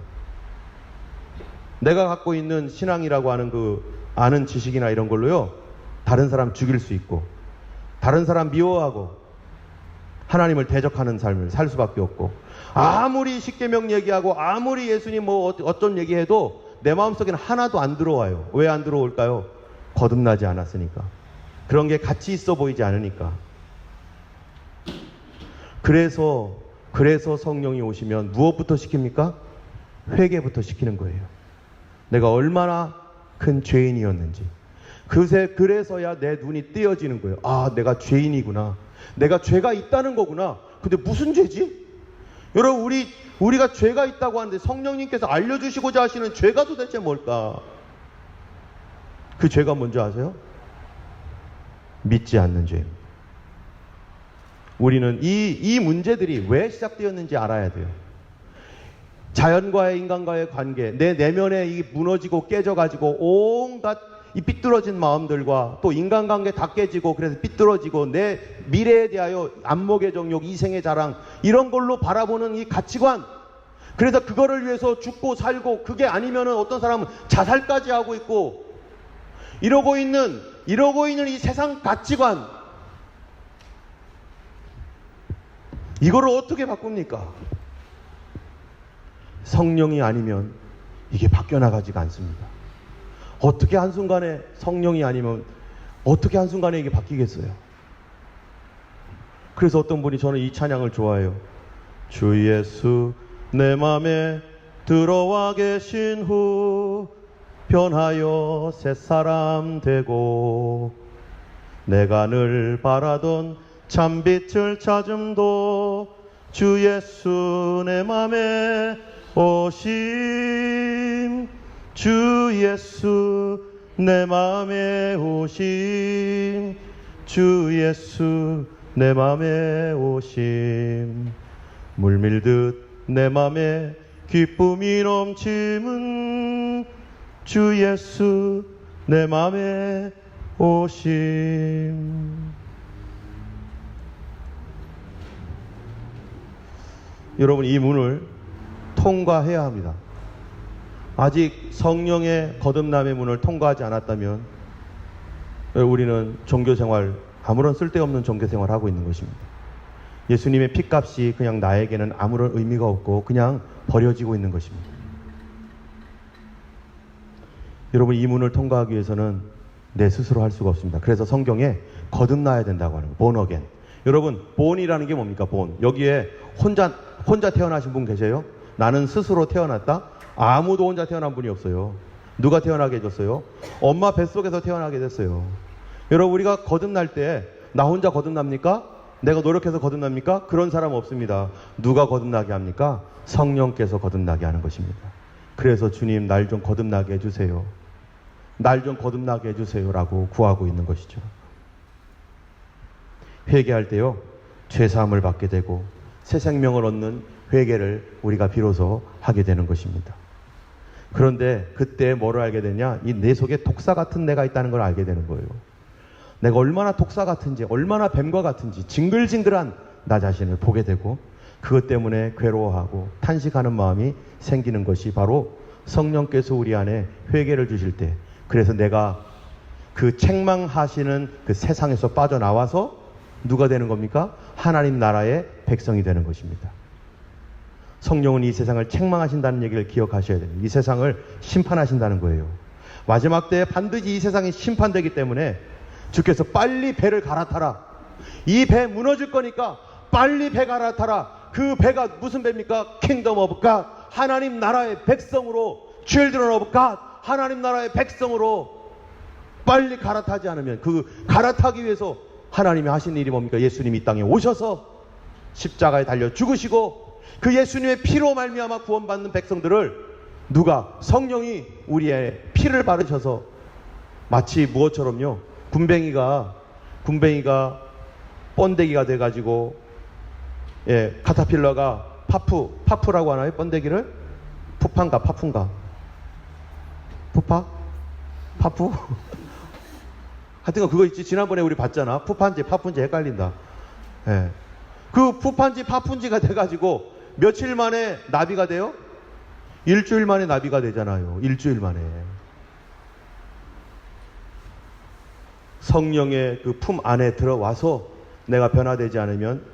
내가 갖고 있는 신앙이라고 하는 그 아는 지식이나 이런 걸로요, 다른 사람 죽일 수 있고 다른 사람 미워하고 하나님을 대적하는 삶을 살 수밖에 없고, 아무리 십계명 얘기하고 아무리 예수님 뭐 어떤 얘기해도 내 마음속에는 하나도 안 들어와요. 왜 안 들어올까요? 거듭나지 않았으니까. 그런 게 같이 있어 보이지 않으니까. 그래서 성령이 오시면 무엇부터 시킵니까? 회개부터 시키는 거예요. 내가 얼마나 큰 죄인이었는지. 그래서야 내 눈이 띄어지는 거예요. 아, 내가 죄인이구나. 내가 죄가 있다는 거구나. 근데 무슨 죄지? 여러분, 우리가 죄가 있다고 하는데 성령님께서 알려주시고자 하시는 죄가 도대체 뭘까? 그 죄가 뭔지 아세요? 믿지 않는 죄입니다. 우리는 이 문제들이 왜 시작되었는지 알아야 돼요. 자연과의 인간과의 관계, 내 내면에 이 무너지고 깨져가지고 온갖 이 삐뚤어진 마음들과 또 인간관계 다 깨지고 그래서 삐뚤어지고 내 미래에 대하여 안목의 정욕, 이생의 자랑 이런 걸로 바라보는 이 가치관, 그래서 그거를 위해서 죽고 살고, 그게 아니면은 어떤 사람은 자살까지 하고 있고 이러고 있는 이 세상 가치관, 이거를 어떻게 바꿉니까? 성령이 아니면 이게 바뀌어나가지가 않습니다. 어떻게 한순간에 성령이 아니면 어떻게 한순간에 이게 바뀌겠어요? 그래서 어떤 분이, 저는 이 찬양을 좋아해요. 주 예수 내 맘에 들어와 계신 후 변하여 새사람 되고 내가 늘 바라던 참빛을 찾음도 주 예수 내 맘에 오심, 주 예수 내 맘에 오심, 주 예수 내 맘에 오심, 물밀듯 내 맘에 기쁨이 넘침은 주 예수 내 맘에 오심. 여러분, 이 문을 통과해야 합니다. 아직 성령의 거듭남의 문을 통과하지 않았다면 우리는 종교생활, 아무런 쓸데없는 종교생활을 하고 있는 것입니다. 예수님의 핏값이 그냥 나에게는 아무런 의미가 없고 그냥 버려지고 있는 것입니다. 여러분, 이 문을 통과하기 위해서는 내 스스로 할 수가 없습니다. 그래서 성경에 거듭나야 된다고 하는 거예요. born again. 여러분, born이라는 게 뭡니까? born. 여기에 혼자 태어나신 분 계세요? 나는 스스로 태어났다? 아무도 혼자 태어난 분이 없어요. 누가 태어나게 해줬어요? 엄마 뱃속에서 태어나게 됐어요. 여러분, 우리가 거듭날 때 나 혼자 거듭납니까? 내가 노력해서 거듭납니까? 그런 사람 없습니다. 누가 거듭나게 합니까? 성령께서 거듭나게 하는 것입니다. 그래서 주님, 날 좀 거듭나게 해주세요. 날 좀 거듭나게 해주세요 라고 구하고 있는 것이죠. 회개할 때요, 죄사함을 받게 되고 새 생명을 얻는 회개를 우리가 비로소 하게 되는 것입니다. 그런데 그때 뭐를 알게 되냐? 이 내 속에 독사 같은 내가 있다는 걸 알게 되는 거예요. 내가 얼마나 독사 같은지, 얼마나 뱀과 같은지 징글징글한 나 자신을 보게 되고, 그것 때문에 괴로워하고 탄식하는 마음이 생기는 것이 바로 성령께서 우리 안에 회개를 주실 때, 그래서 내가 그 책망하시는 그 세상에서 빠져나와서 누가 되는 겁니까? 하나님 나라의 백성이 되는 것입니다. 성령은 이 세상을 책망하신다는 얘기를 기억하셔야 됩니다. 이 세상을 심판하신다는 거예요. 마지막 때에 반드시 이 세상이 심판되기 때문에 주께서 빨리 배를 갈아타라. 이 배 무너질 거니까 빨리 배 갈아타라. 그 배가 무슨 배입니까? 킹덤 오브 갓. 하나님 나라의 백성으로, children of God, 하나님 나라의 백성으로 빨리 갈아타지 않으면, 그 갈아타기 위해서 하나님이 하신 일이 뭡니까? 예수님이 이 땅에 오셔서 십자가에 달려 죽으시고 그 예수님의 피로 말미암아 구원받는 백성들을 누가? 성령이 우리의 피를 바르셔서 마치 무엇처럼요? 군뱅이가 번데기가 돼가지고, 예, 카타필러가 파푸라고 하나요? 번데기를? 파푼가? 파푸? 하여튼 그거 있지. 지난번에 우리 봤잖아. 파푼지 헷갈린다. 예. 그 파푼지가 돼가지고 며칠 만에 나비가 돼요? 일주일 만에 나비가 되잖아요. 일주일 만에. 성령의 그 품 안에 들어와서 내가 변화되지 않으면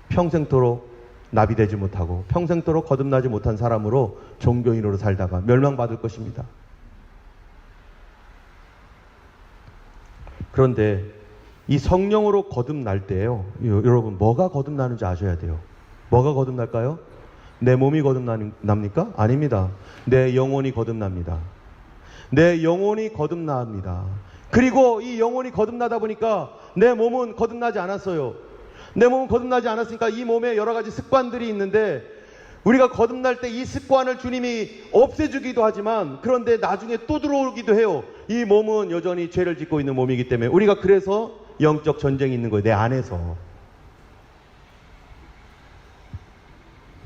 평생토록 나비되지 못하고 평생토록 거듭나지 못한 사람으로 종교인으로 살다가 멸망받을 것입니다. 그런데 이 성령으로 거듭날 때요, 여러분 뭐가 거듭나는지 아셔야 돼요. 뭐가 거듭날까요? 내 몸이 거듭납니까? 아닙니다. 내 영혼이 거듭납니다. 내 영혼이 거듭납니다. 그리고 이 영혼이 거듭나다 보니까 내 몸은 거듭나지 않았어요. 내 몸은 거듭나지 않았으니까 이 몸에 여러 가지 습관들이 있는데, 우리가 거듭날 때 이 습관을 주님이 없애주기도 하지만, 그런데 나중에 또 들어오기도 해요. 이 몸은 여전히 죄를 짓고 있는 몸이기 때문에 우리가 그래서 영적 전쟁이 있는 거예요. 내 안에서.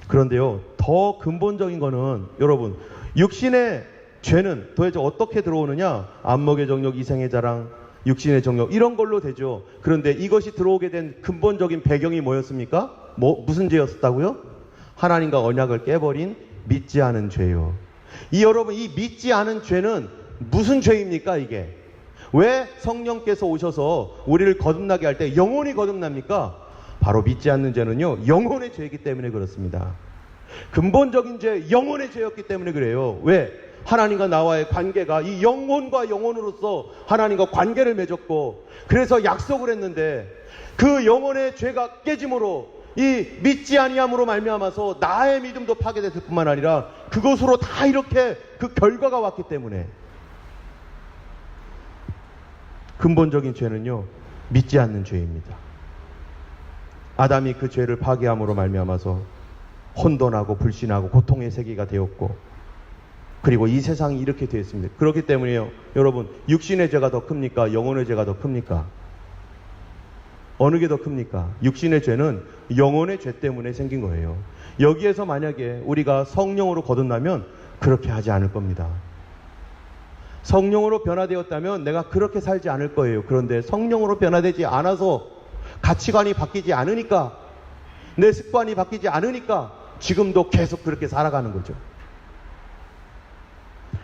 그런데요, 더 근본적인 거는 여러분, 육신의 죄는 도대체 어떻게 들어오느냐? 안목의 정욕, 이생의 자랑, 육신의 정욕, 이런 걸로 되죠. 그런데 이것이 들어오게 된 근본적인 배경이 뭐였습니까? 무슨 죄였었다고요? 하나님과 언약을 깨버린 믿지 않은 죄요. 여러분, 이 믿지 않은 죄는 무슨 죄입니까, 이게? 왜 성령께서 오셔서 우리를 거듭나게 할 때 영혼이 거듭납니까? 바로 믿지 않는 죄는요, 영혼의 죄이기 때문에 그렇습니다. 근본적인 죄, 영혼의 죄였기 때문에 그래요. 왜? 하나님과 나와의 관계가 이 영혼과 영혼으로서 하나님과 관계를 맺었고, 그래서 약속을 했는데, 그 영혼의 죄가 깨짐으로 이 믿지 아니함으로 말미암아서 나의 믿음도 파괴됐을 뿐만 아니라 그것으로 다 이렇게 그 결과가 왔기 때문에, 근본적인 죄는요, 믿지 않는 죄입니다. 아담이 그 죄를 파괴함으로 말미암아서 혼돈하고 불신하고 고통의 세계가 되었고, 그리고 이 세상이 이렇게 되었습니다. 그렇기 때문에요, 여러분, 육신의 죄가 더 큽니까? 영혼의 죄가 더 큽니까? 어느 게 더 큽니까? 육신의 죄는 영혼의 죄 때문에 생긴 거예요. 여기에서 만약에 우리가 성령으로 거듭나면 그렇게 하지 않을 겁니다. 성령으로 변화되었다면 내가 그렇게 살지 않을 거예요. 그런데 성령으로 변화되지 않아서, 가치관이 바뀌지 않으니까, 내 습관이 바뀌지 않으니까 지금도 계속 그렇게 살아가는 거죠.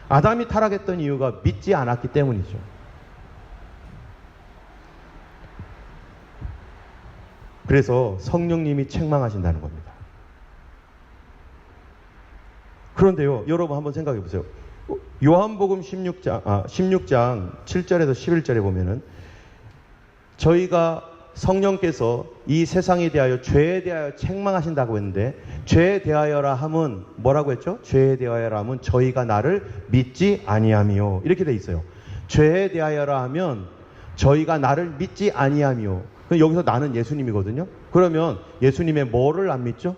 아담이 타락했던 이유가 믿지 않았기 때문이죠. 그래서 성령님이 책망하신다는 겁니다. 그런데요, 여러분 한번 생각해 보세요. 요한복음 16장 7절에서 11절에 보면은, 저희가 성령께서 이 세상에 대하여 죄에 대하여 책망하신다고 했는데, 죄에 대하여라 함은 뭐라고 했죠? 죄에 대하여라 함은 저희가 나를 믿지 아니함이요, 이렇게 돼 있어요. 죄에 대하여라 하면 저희가 나를 믿지 아니함이요. 여기서 나는 예수님이거든요. 그러면 예수님의 뭐를 안 믿죠?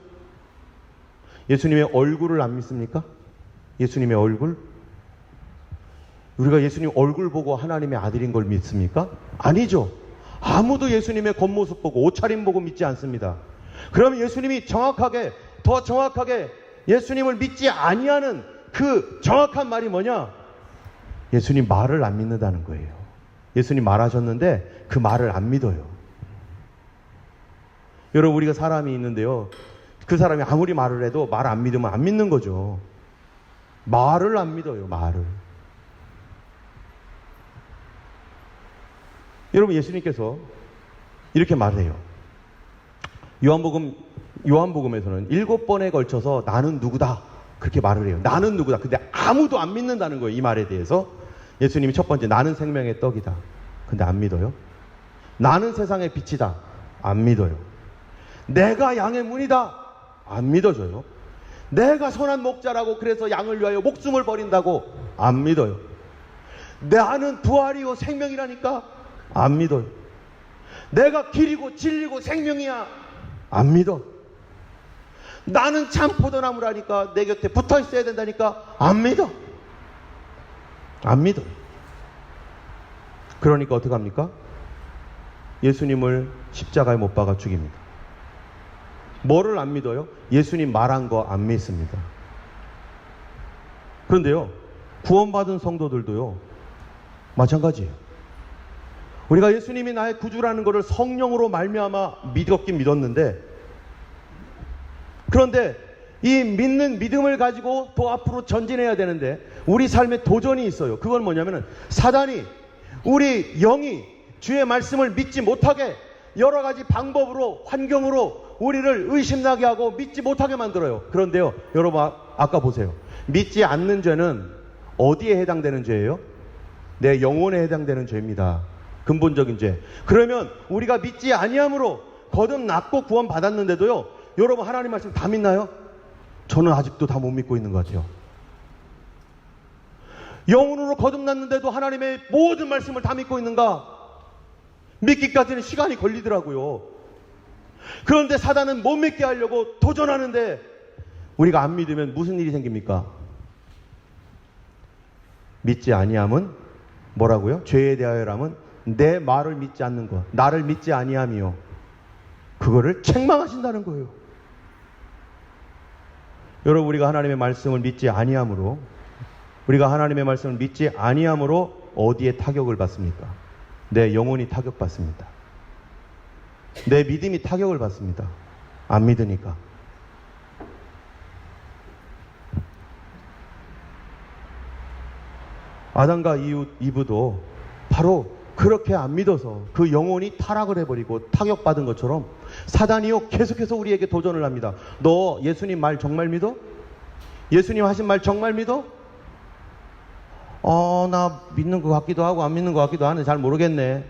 예수님의 얼굴을 안 믿습니까? 예수님의 얼굴? 우리가 예수님 얼굴 보고 하나님의 아들인 걸 믿습니까? 아니죠. 아무도 예수님의 겉모습 보고 옷차림 보고 믿지 않습니다. 그러면 예수님이 더 정확하게 예수님을 믿지 아니하는 그 정확한 말이 뭐냐? 예수님 말을 안 믿는다는 거예요. 예수님 말하셨는데 그 말을 안 믿어요. 여러분, 우리가 사람이 있는데요, 그 사람이 아무리 말을 해도 말 안 믿으면 안 믿는 거죠. 말을 안 믿어요. 말을. 여러분, 예수님께서 이렇게 말해요. 요한복음에서는 7번에 걸쳐서 나는 누구다, 그렇게 말을 해요. 나는 누구다. 근데 아무도 안 믿는다는 거예요. 이 말에 대해서 예수님이 첫 번째, 나는 생명의 떡이다. 근데 안 믿어요. 나는 세상의 빛이다. 안 믿어요. 내가 양의 문이다. 안 믿어줘요. 내가 선한 목자라고 그래서 양을 위하여 목숨을 버린다고 안 믿어요. 나는 부활이요 생명이라니까 안 믿어요. 내가 길이고 진리고 생명이야. 안 믿어. 나는 참 포도나무라니까 내 곁에 붙어 있어야 된다니까 안 믿어. 안 믿어. 그러니까 어떡합니까? 예수님을 십자가에 못 박아 죽입니다. 뭐를 안 믿어요? 예수님 말한 거 안 믿습니다. 그런데요, 구원받은 성도들도요, 마찬가지예요. 우리가 예수님이 나의 구주라는 것을 성령으로 말미암아 믿었긴 믿었는데, 그런데 이 믿는 믿음을 가지고 더 앞으로 전진해야 되는데 우리 삶에 도전이 있어요. 그건 뭐냐면은 사단이 우리 영이 주의 말씀을 믿지 못하게 여러 가지 방법으로, 환경으로 우리를 의심나게 하고 믿지 못하게 만들어요. 그런데요, 여러분 아까 보세요. 믿지 않는 죄는 어디에 해당되는 죄예요? 내 영혼에 해당되는 죄입니다. 근본적인 죄. 그러면 우리가 믿지 아니함으로 거듭났고 구원받았는데도요, 여러분 하나님 말씀 다 믿나요? 저는 아직도 다 못 믿고 있는 것 같아요. 영혼으로 거듭났는데도 하나님의 모든 말씀을 다 믿고 있는가? 믿기까지는 시간이 걸리더라고요. 그런데 사단은 못 믿게 하려고 도전하는데 우리가 안 믿으면 무슨 일이 생깁니까? 믿지 아니함은 뭐라고요? 죄에 대하여라면 내 말을 믿지 않는 것, 나를 믿지 아니함이요, 그거를 책망하신다는 거예요. 여러분, 우리가 하나님의 말씀을 믿지 아니함으로, 우리가 하나님의 말씀을 믿지 아니함으로 어디에 타격을 받습니까? 내 영혼이 타격받습니다. 내 믿음이 타격을 받습니다. 안 믿으니까. 아담과 이브도 바로 그렇게 안 믿어서 그 영혼이 타락을 해버리고 타격받은 것처럼 사단이요, 계속해서 우리에게 도전을 합니다. 너 예수님 말 정말 믿어? 예수님 하신 말 정말 믿어? 나 믿는 것 같기도 하고 안 믿는 것 같기도 하는데 잘 모르겠네.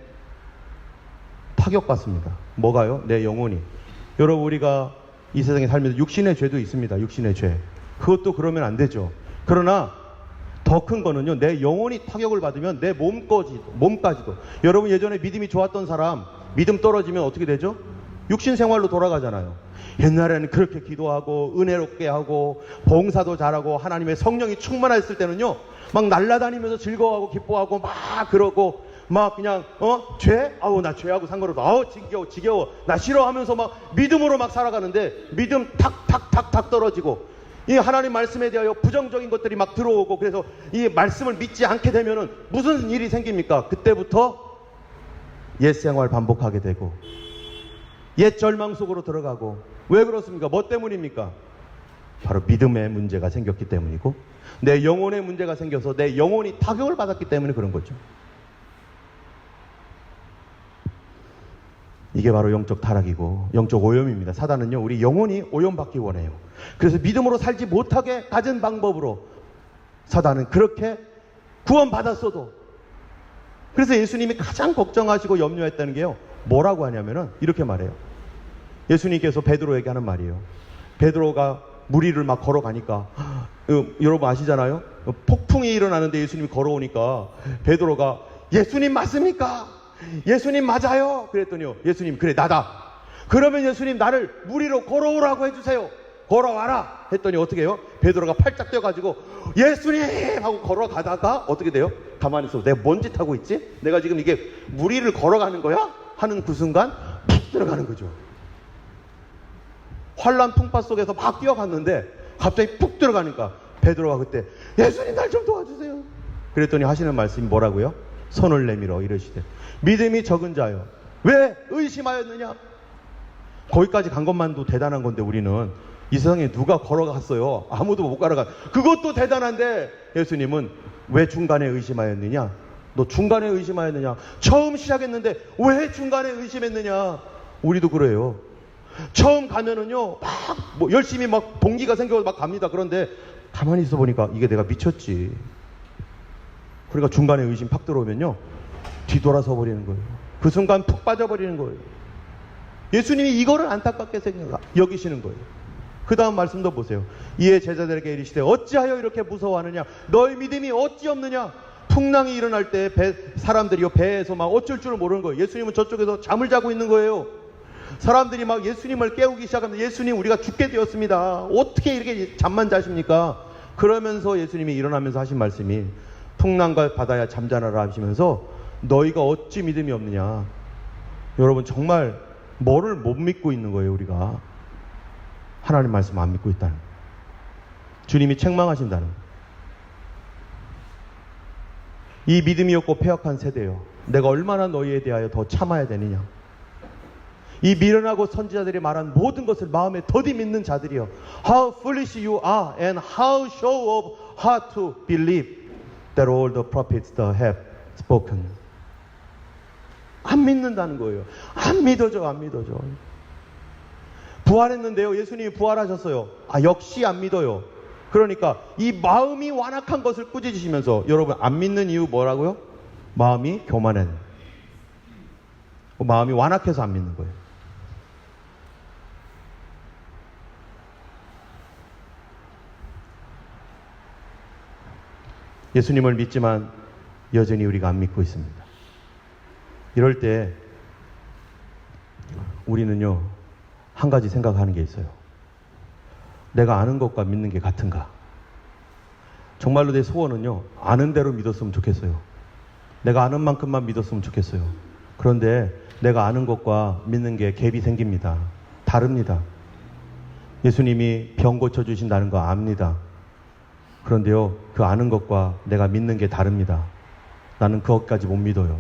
타격받습니다. 뭐가요? 내 영혼이. 여러분, 우리가 이 세상에 살면서 육신의 죄도 있습니다. 육신의 죄. 그것도 그러면 안 되죠. 그러나 더 큰 거는요, 내 영혼이 타격을 받으면 내 몸까지도. 여러분, 예전에 믿음이 좋았던 사람, 믿음 떨어지면 어떻게 되죠? 육신 생활로 돌아가잖아요. 옛날에는 그렇게 기도하고 은혜롭게 하고 봉사도 잘하고 하나님의 성령이 충만했을 때는요, 막 날아다니면서 즐거워하고 기뻐하고 막 그러고 막 그냥 죄? 나 죄하고 상관없어. 지겨워. 나 싫어하면서 막 믿음으로 막 살아가는데 믿음 탁 떨어지고 이 하나님 말씀에 대하여 부정적인 것들이 막 들어오고, 그래서 이 말씀을 믿지 않게 되면은 무슨 일이 생깁니까? 그때부터 옛 생활 반복하게 되고 옛 절망 속으로 들어가고. 왜 그렇습니까? 뭐 때문입니까? 바로 믿음의 문제가 생겼기 때문이고 내 영혼의 문제가 생겨서 내 영혼이 타격을 받았기 때문에 그런 거죠. 이게 바로 영적 타락이고 영적 오염입니다. 사단은요, 우리 영혼이 오염받기 원해요. 그래서 믿음으로 살지 못하게 가진 방법으로 사단은 그렇게 구원받았어도, 그래서 예수님이 가장 걱정하시고 염려했다는 게요, 뭐라고 하냐면은 이렇게 말해요. 예수님께서 베드로에게 하는 말이에요. 베드로가 무리를 막 걸어가니까 여러분 아시잖아요. 폭풍이 일어나는데 예수님이 걸어오니까 베드로가 예수님 맞습니까? 예수님 맞아요. 그랬더니요, 예수님 그래 나다. 그러면 예수님 나를 무리로 걸어오라고 해주세요. 걸어와라 했더니 어떻게 해요? 베드로가 팔짝 뛰어가지고 예수님 하고 걸어가다가 어떻게 돼요? 가만히 있어. 내가 뭔 짓 하고 있지? 내가 지금 이게 무리를 걸어가는 거야? 하는 그 순간 푹 들어가는 거죠. 환란 풍파 속에서 막 뛰어갔는데 갑자기 푹 들어가니까 베드로가 그때 예수님 날 좀 도와주세요. 그랬더니 하시는 말씀이 뭐라고요? 손을 내밀어 이러시되 믿음이 적은 자여 왜 의심하였느냐? 거기까지 간 것만도 대단한 건데 우리는 이 세상에 누가 걸어갔어요? 아무도 못 걸어가. 그것도 대단한데 예수님은 왜 중간에 의심하였느냐? 너 중간에 의심하였느냐? 처음 시작했는데 왜 중간에 의심했느냐? 우리도 그래요. 처음 가면은요, 막 열심히 막 동기가 생겨서 막 갑니다. 그런데 가만히 있어 보니까 이게 내가 미쳤지. 그러니까 중간에 의심 팍 들어오면요, 뒤돌아서 버리는 거예요. 그 순간 푹 빠져버리는 거예요. 예수님이 이거를 안타깝게 여기시는 거예요. 그 다음 말씀도 보세요. 이에 제자들에게 이르시되 어찌하여 이렇게 무서워하느냐? 너희 믿음이 어찌 없느냐? 풍랑이 일어날 때 사람들이요, 배에서 막 어쩔 줄 모르는 거예요. 예수님은 저쪽에서 잠을 자고 있는 거예요. 사람들이 막 예수님을 깨우기 시작하면 예수님 우리가 죽게 되었습니다. 어떻게 이렇게 잠만 자십니까? 그러면서 예수님이 일어나면서 하신 말씀이 풍랑과 바다야 잠자나라 하시면서 너희가 어찌 믿음이 없느냐. 여러분, 정말 뭐를 못 믿고 있는 거예요, 우리가. 하나님 말씀 안 믿고 있다는 거예요. 주님이 책망하신다는 거예요. 이 믿음이 없고 패역한 세대요, 내가 얼마나 너희에 대하여 더 참아야 되느냐. 이 미련하고 선지자들이 말한 모든 것을 마음에 더디 믿는 자들이요, How foolish you are, and how show of heart to believe that all the prophets have spoken. 안 믿는다는 거예요. 안 믿어져, 안 믿어져. 부활했는데요, 예수님이 부활하셨어요. 역시 안 믿어요. 그러니까 이 마음이 완악한 것을 꾸짖으시면서, 여러분, 안 믿는 이유 뭐라고요? 마음이 교만한, 마음이 완악해서 안 믿는 거예요. 예수님을 믿지만 여전히 우리가 안 믿고 있습니다. 이럴 때 우리는요, 한 가지 생각하는 게 있어요. 내가 아는 것과 믿는 게 같은가? 정말로 내 소원은요, 아는 대로 믿었으면 좋겠어요. 내가 아는 만큼만 믿었으면 좋겠어요. 그런데 내가 아는 것과 믿는 게 갭이 생깁니다. 다릅니다. 예수님이 병 고쳐주신다는 거 압니다. 그런데요, 그 아는 것과 내가 믿는 게 다릅니다. 나는 그것까지 못 믿어요.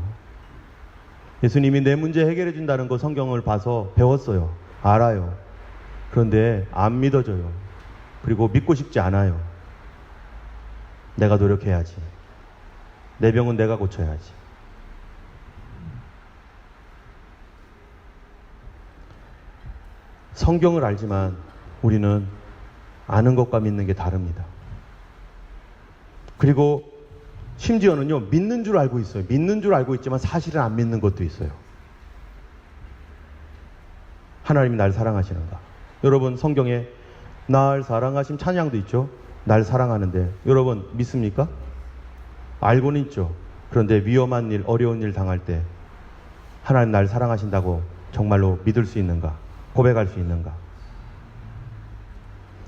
예수님이 내 문제 해결해 준다는 거 성경을 봐서 배웠어요. 알아요. 그런데 안 믿어져요. 그리고 믿고 싶지 않아요. 내가 노력해야지. 내 병은 내가 고쳐야지. 성경을 알지만 우리는 아는 것과 믿는 게 다릅니다. 그리고 심지어는요, 믿는 줄 알고 있어요. 믿는 줄 알고 있지만 사실은 안 믿는 것도 있어요. 하나님이 날 사랑하시는가? 여러분, 성경에 날 사랑하심 찬양도 있죠. 날 사랑하는데 여러분 믿습니까? 알고는 있죠. 그런데 위험한 일, 어려운 일 당할 때 하나님 날 사랑하신다고 정말로 믿을 수 있는가? 고백할 수 있는가?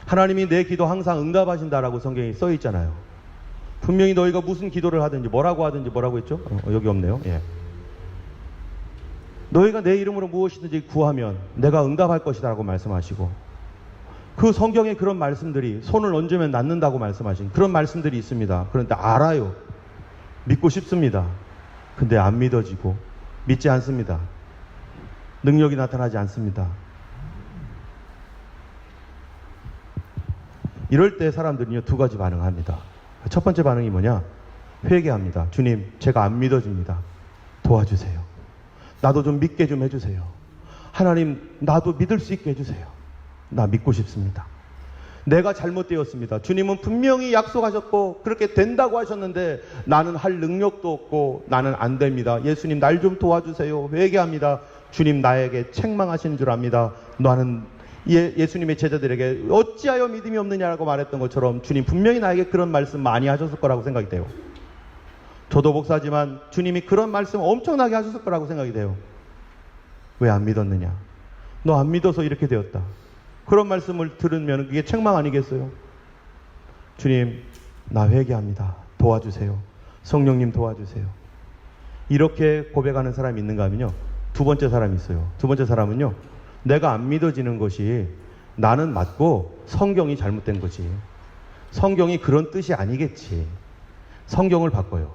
하나님이 내 기도 항상 응답하신다라고 성경에 써 있잖아요. 분명히 너희가 무슨 기도를 하든지 뭐라고 했죠? 여기 없네요. 예. 너희가 내 이름으로 무엇이든지 구하면 내가 응답할 것이다 라고 말씀하시고, 그 성경에 그런 말씀들이, 손을 얹으면 낫는다고 말씀하신 그런 말씀들이 있습니다. 그런데 알아요. 믿고 싶습니다. 근데 안 믿어지고 믿지 않습니다. 능력이 나타나지 않습니다. 이럴 때 사람들은요, 두 가지 반응합니다. 첫 번째 반응이 뭐냐? 회개합니다. 주님, 제가 안 믿어집니다. 도와주세요. 나도 좀 믿게 좀 해주세요. 하나님, 나도 믿을 수 있게 해주세요. 나 믿고 싶습니다. 내가 잘못되었습니다. 주님은 분명히 약속하셨고 그렇게 된다고 하셨는데 나는 할 능력도 없고 나는 안 됩니다. 예수님, 날 좀 도와주세요. 회개합니다. 주님, 나에게 책망하시는 줄 압니다. 나는 예수님의 제자들에게 어찌하여 믿음이 없느냐라고 말했던 것처럼 주님 분명히 나에게 그런 말씀 많이 하셨을 거라고 생각이 돼요. 저도 목사지만 주님이 그런 말씀 엄청나게 하셨을 거라고 생각이 돼요. 왜 안 믿었느냐? 너 안 믿어서 이렇게 되었다. 그런 말씀을 들으면 그게 책망 아니겠어요? 주님, 나 회개합니다. 도와주세요. 성령님 도와주세요. 이렇게 고백하는 사람이 있는가 하면요, 두 번째 사람이 있어요. 두 번째 사람은요, 내가 안 믿어지는 것이 나는 맞고 성경이 잘못된 거지. 성경이 그런 뜻이 아니겠지. 성경을 바꿔요.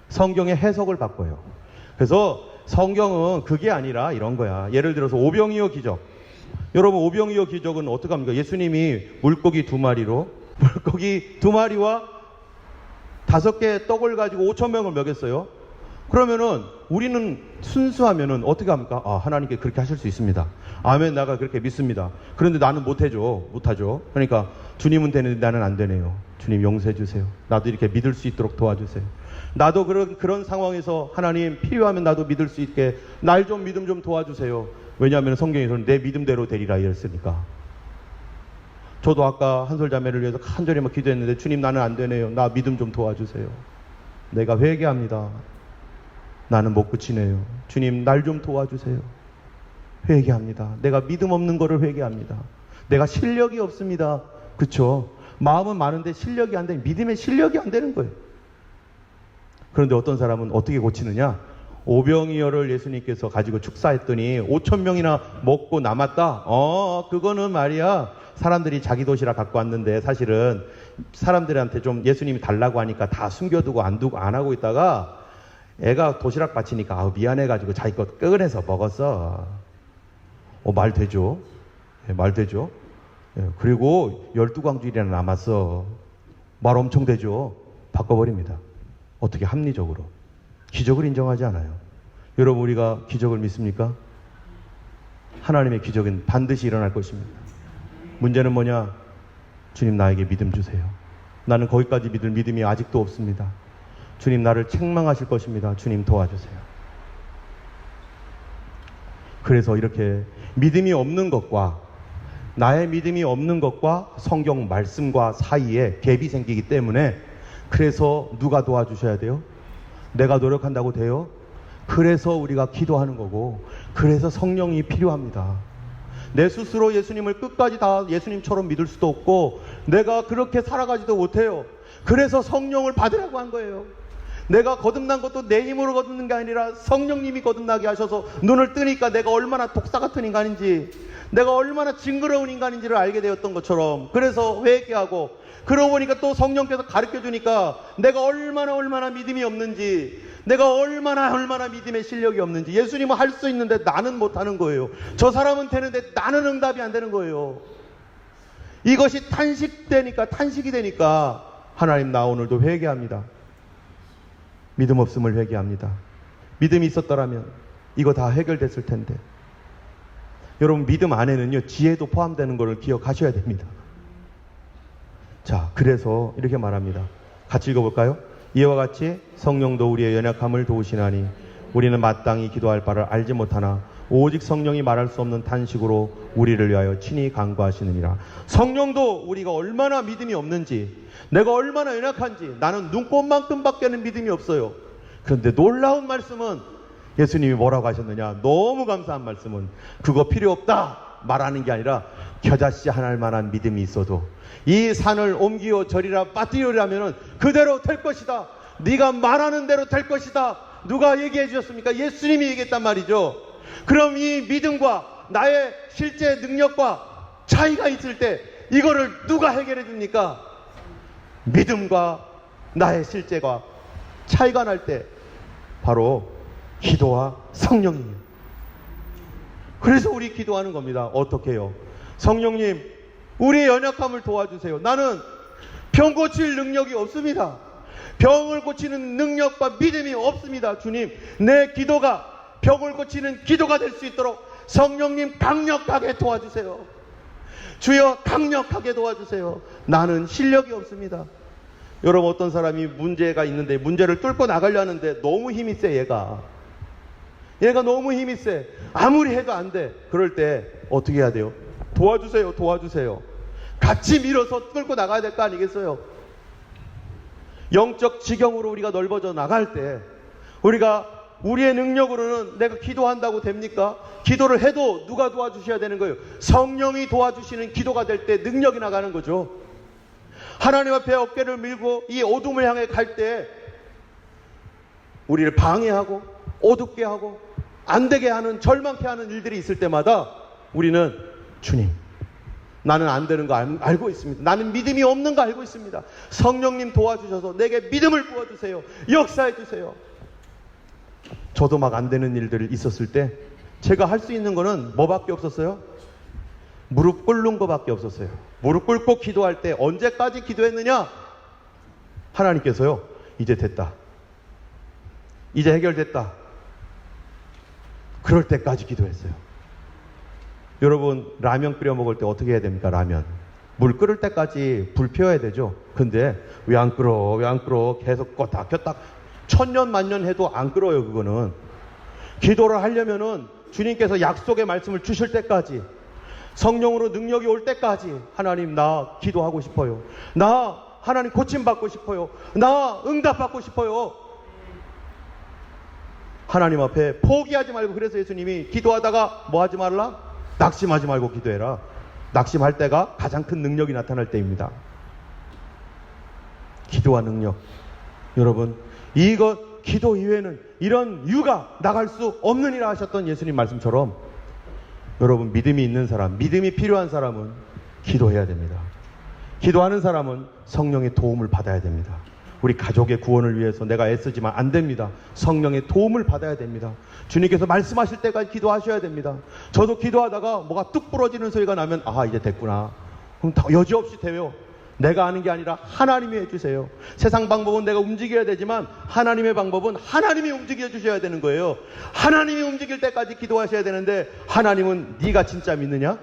성경의 해석을 바꿔요. 그래서 성경은 그게 아니라 이런 거야. 예를 들어서 오병이어 기적. 여러분, 오병이어 기적은 어떻게 합니까? 예수님이 물고기 2마리로, 물고기 2마리와 5개의 떡을 가지고 5,000명을 먹였어요. 그러면은 우리는 순수하면은 어떻게 합니까? 하나님께 그렇게 하실 수 있습니다. 아멘, 나가 그렇게 믿습니다. 그런데 나는 못하죠. 그러니까 주님은 되는데 나는 안 되네요. 주님 용서해 주세요. 나도 이렇게 믿을 수 있도록 도와주세요. 나도 그런 상황에서 하나님 필요하면 나도 믿을 수 있게 날 좀 믿음 좀 도와주세요. 왜냐하면 성경에서는 내 믿음대로 되리라 이랬으니까. 저도 아까 한솔자매를 위해서 간절히 막 기도했는데 주님, 나는 안 되네요. 나 믿음 좀 도와주세요. 내가 회개합니다. 나는 못 그치네요. 주님, 날 좀 도와주세요. 회개합니다. 내가 믿음 없는 거를 회개합니다. 내가 실력이 없습니다. 그쵸? 마음은 많은데 실력이 안 되는, 믿음의 실력이 안 되는 거예요. 그런데 어떤 사람은 어떻게 고치느냐? 오병이어를 예수님께서 가지고 축사했더니 5천 명이나 먹고 남았다. 그거는 말이야. 사람들이 자기 도시락 갖고 왔는데 사실은 사람들한테 좀 예수님이 달라고 하니까 다 숨겨두고 안 하고 있다가 애가 도시락 바치니까 미안해가지고 자기 것 꺼내서 먹었어. 말 되죠? 말 되죠? 그리고 12광주일이나 남았어. 말 엄청 되죠? 바꿔버립니다. 어떻게 합리적으로. 기적을 인정하지 않아요. 여러분, 우리가 기적을 믿습니까? 하나님의 기적은 반드시 일어날 것입니다. 문제는 뭐냐? 주님, 나에게 믿음 주세요. 나는 거기까지 믿을 믿음이 아직도 없습니다. 주님, 나를 책망하실 것입니다. 주님, 도와주세요. 그래서 이렇게 믿음이 없는 것과 나의 믿음이 없는 것과 성경 말씀과 사이에 갭이 생기기 때문에, 그래서 누가 도와주셔야 돼요? 내가 노력한다고 돼요? 그래서 우리가 기도하는 거고, 그래서 성령이 필요합니다. 내 스스로 예수님을 끝까지 다 예수님처럼 믿을 수도 없고 내가 그렇게 살아가지도 못해요. 그래서 성령을 받으라고 한 거예요. 내가 거듭난 것도 내 힘으로 거듭난 게 아니라 성령님이 거듭나게 하셔서 눈을 뜨니까 내가 얼마나 독사 같은 인간인지, 내가 얼마나 징그러운 인간인지를 알게 되었던 것처럼, 그래서 회개하고, 그러고 보니까 또 성령께서 가르쳐 주니까 내가 얼마나 믿음이 없는지, 내가 얼마나 믿음의 실력이 없는지. 예수님은 할 수 있는데 나는 못하는 거예요. 저 사람은 되는데 나는 응답이 안 되는 거예요. 이것이 탄식이 되니까 하나님, 나 오늘도 회개합니다. 믿음 없음을 회개합니다. 믿음이 있었더라면 이거 다 해결됐을 텐데. 여러분, 믿음 안에는요, 지혜도 포함되는 것을 기억하셔야 됩니다. 자, 그래서 이렇게 말합니다. 같이 읽어볼까요? 이와 같이 성령도 우리의 연약함을 도우시나니 우리는 마땅히 기도할 바를 알지 못하나 오직 성령이 말할 수 없는 탄식으로 우리를 위하여 친히 간구하시느니라. 성령도 우리가 얼마나 믿음이 없는지, 내가 얼마나 연약한지, 나는 눈꽃만큼밖에는 믿음이 없어요. 그런데 놀라운 말씀은 예수님이 뭐라고 하셨느냐? 너무 감사한 말씀은 그거 필요 없다 말하는 게 아니라, 겨자씨 하나할 만한 믿음이 있어도 이 산을 옮기어 저리라 빠뜨리려면 그대로 될 것이다. 네가 말하는 대로 될 것이다. 누가 얘기해 주셨습니까? 예수님이 얘기했단 말이죠. 그럼 이 믿음과 나의 실제 능력과 차이가 있을 때 이거를 누가 해결해 줍니까? 믿음과 나의 실제가 차이가 날 때 바로 기도와 성령이에요. 그래서 우리 기도하는 겁니다. 어떻게 해요? 성령님, 우리의 연약함을 도와주세요. 나는 병 고칠 능력이 없습니다. 병을 고치는 능력과 믿음이 없습니다. 주님, 내 기도가 병을 고치는 기도가 될 수 있도록 성령님 강력하게 도와주세요. 주여, 강력하게 도와주세요. 나는 실력이 없습니다. 여러분, 어떤 사람이 문제가 있는데 문제를 뚫고 나가려 하는데 너무 힘이 세. 얘가 너무 힘이 세. 아무리 해도 안 돼. 그럴 때 어떻게 해야 돼요? 도와주세요. 같이 밀어서 끌고 나가야 될 거 아니겠어요? 영적 지경으로 우리가 넓어져 나갈 때 우리가 우리의 능력으로는 내가 기도한다고 됩니까? 기도를 해도 누가 도와주셔야 되는 거예요? 성령이 도와주시는 기도가 될 때 능력이 나가는 거죠. 하나님 앞에 어깨를 밀고 이 어둠을 향해 갈 때 우리를 방해하고 어둡게 하고 안 되게 하는, 절망케 하는 일들이 있을 때마다 우리는, 주님, 나는 안 되는 거 알고 있습니다. 나는 믿음이 없는 거 알고 있습니다. 성령님 도와주셔서 내게 믿음을 부어주세요. 역사해 주세요. 저도 막 안 되는 일들이 있었을 때 제가 할 수 있는 거는 뭐밖에 없었어요? 무릎 꿇는 거밖에 없었어요. 무릎 꿇고 기도할 때 언제까지 기도했느냐? 하나님께서요, 이제 됐다, 이제 해결됐다, 그럴 때까지 기도했어요. 여러분, 라면 끓여 먹을 때 어떻게 해야 됩니까? 라면 물 끓을 때까지 불 피워야 되죠. 근데 왜 안 끓어 계속 껐다 켰다 천년 만년 해도 안 끓어요. 그거는 기도를 하려면은 주님께서 약속의 말씀을 주실 때까지, 성령으로 능력이 올 때까지, 하나님, 나 기도하고 싶어요. 나 하나님 고침받고 싶어요. 나 응답받고 싶어요. 하나님 앞에 포기하지 말고, 그래서 예수님이 기도하다가 뭐 하지 말라? 낙심하지 말고 기도해라. 낙심할 때가 가장 큰 능력이 나타날 때입니다. 기도와 능력. 여러분, 이것 기도 이외에는 이런 유가 나갈 수 없느니라 하셨던 예수님 말씀처럼 여러분, 믿음이 있는 사람, 믿음이 필요한 사람은 기도해야 됩니다. 기도하는 사람은 성령의 도움을 받아야 됩니다. 우리 가족의 구원을 위해서 내가 애쓰지만 안 됩니다. 성령의 도움을 받아야 됩니다. 주님께서 말씀하실 때까지 기도하셔야 됩니다. 저도 기도하다가 뭐가 뚝 부러지는 소리가 나면 이제 됐구나. 그럼 여지없이 돼요. 내가 하는 게 아니라 하나님이 해주세요. 세상 방법은 내가 움직여야 되지만 하나님의 방법은 하나님이 움직여 주셔야 되는 거예요. 하나님이 움직일 때까지 기도하셔야 되는데, 하나님은 네가 진짜 믿느냐?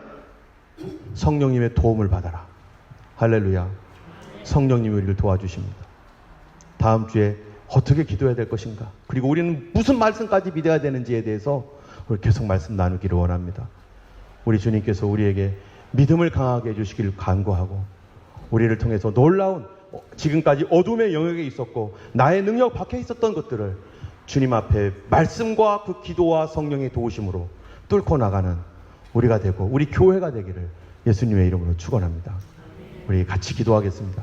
성령님의 도움을 받아라. 할렐루야. 성령님이 우리를 도와주십니다. 다음 주에 어떻게 기도해야 될 것인가, 그리고 우리는 무슨 말씀까지 믿어야 되는지에 대해서 우리 계속 말씀 나누기를 원합니다. 우리 주님께서 우리에게 믿음을 강하게 해주시길 간구하고, 우리를 통해서 놀라운, 지금까지 어둠의 영역에 있었고 나의 능력 밖에 있었던 것들을 주님 앞에 말씀과 그 기도와 성령의 도우심으로 뚫고 나가는 우리가 되고 우리 교회가 되기를 예수님의 이름으로 축원합니다. 우리 같이 기도하겠습니다.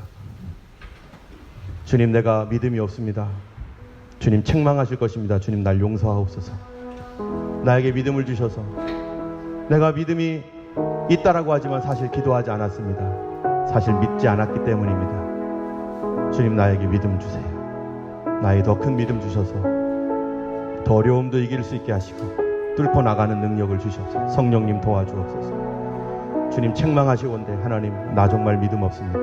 주님, 내가 믿음이 없습니다. 주님, 책망하실 것입니다. 주님, 날 용서하옵소서. 나에게 믿음을 주셔서 내가 믿음이 있다라고 하지만 사실 기도하지 않았습니다. 사실 믿지 않았기 때문입니다. 주님, 나에게 믿음 주세요. 나의 더 큰 믿음 주셔서 더 어려움도 이길 수 있게 하시고 뚫고 나가는 능력을 주셔서 성령님 도와주옵소서. 주님, 책망하시건대 하나님, 나 정말 믿음 없습니다.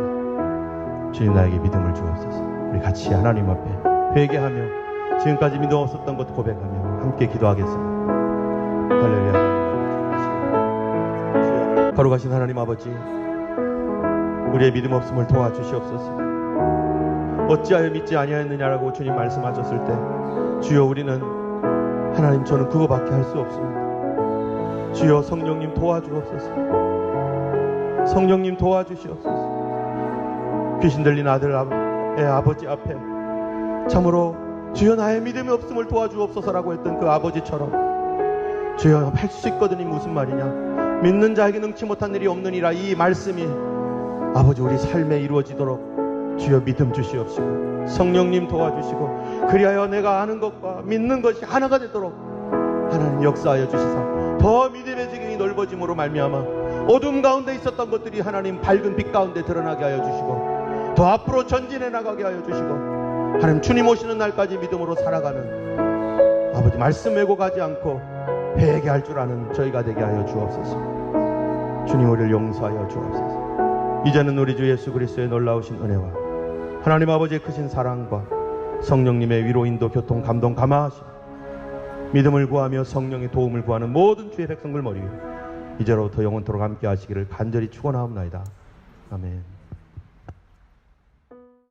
주님, 나에게 믿음을 주옵소서. 우리 같이 하나님 앞에 회개하며 지금까지 믿음 없었던 것 고백하며 함께 기도하겠습니다. 할렐루야. 거룩하신 하나님 아버지, 우리의 믿음 없음을 도와주시옵소서. 어찌하여 믿지 아니하였느냐라고 주님 말씀하셨을 때, 주여, 우리는 하나님, 저는 그거밖에 할 수 없습니다. 주여, 성령님 도와주옵소서. 성령님 도와주시옵소서. 귀신 들린 아들의 아버지 앞에 참으로 주여, 나의 믿음이 없음을 도와주옵소서라고 했던 그 아버지처럼, 주여, 할 수 있거든. 이 무슨 말이냐? 믿는 자에게 능치 못한 일이 없느니라. 이 말씀이 아버지 우리 삶에 이루어지도록 주여 믿음 주시옵시고 성령님 도와주시고, 그리하여 내가 아는 것과 믿는 것이 하나가 되도록 하나님 역사하여 주시사 더 믿음의 지경이 넓어짐으로 말미암아 어둠 가운데 있었던 것들이 하나님 밝은 빛 가운데 드러나게 하여 주시고, 더 앞으로 전진해 나가게 하여 주시고, 하나님 주님 오시는 날까지 믿음으로 살아가는 아버지 말씀 왜곡하지 않고 회개할 줄 아는 저희가 되게 하여 주옵소서. 주님, 우리를 용서하여 주옵소서. 이제는 우리 주 예수 그리스도의 놀라우신 은혜와 하나님 아버지의 크신 사랑과 성령님의 위로 인도 교통 감동 감화하심, 믿음을 구하며 성령의 도움을 구하는 모든 주의 백성들 머리 위에 이제로부터 영원토록 함께 하시기를 간절히 축원하옵나이다. 아멘.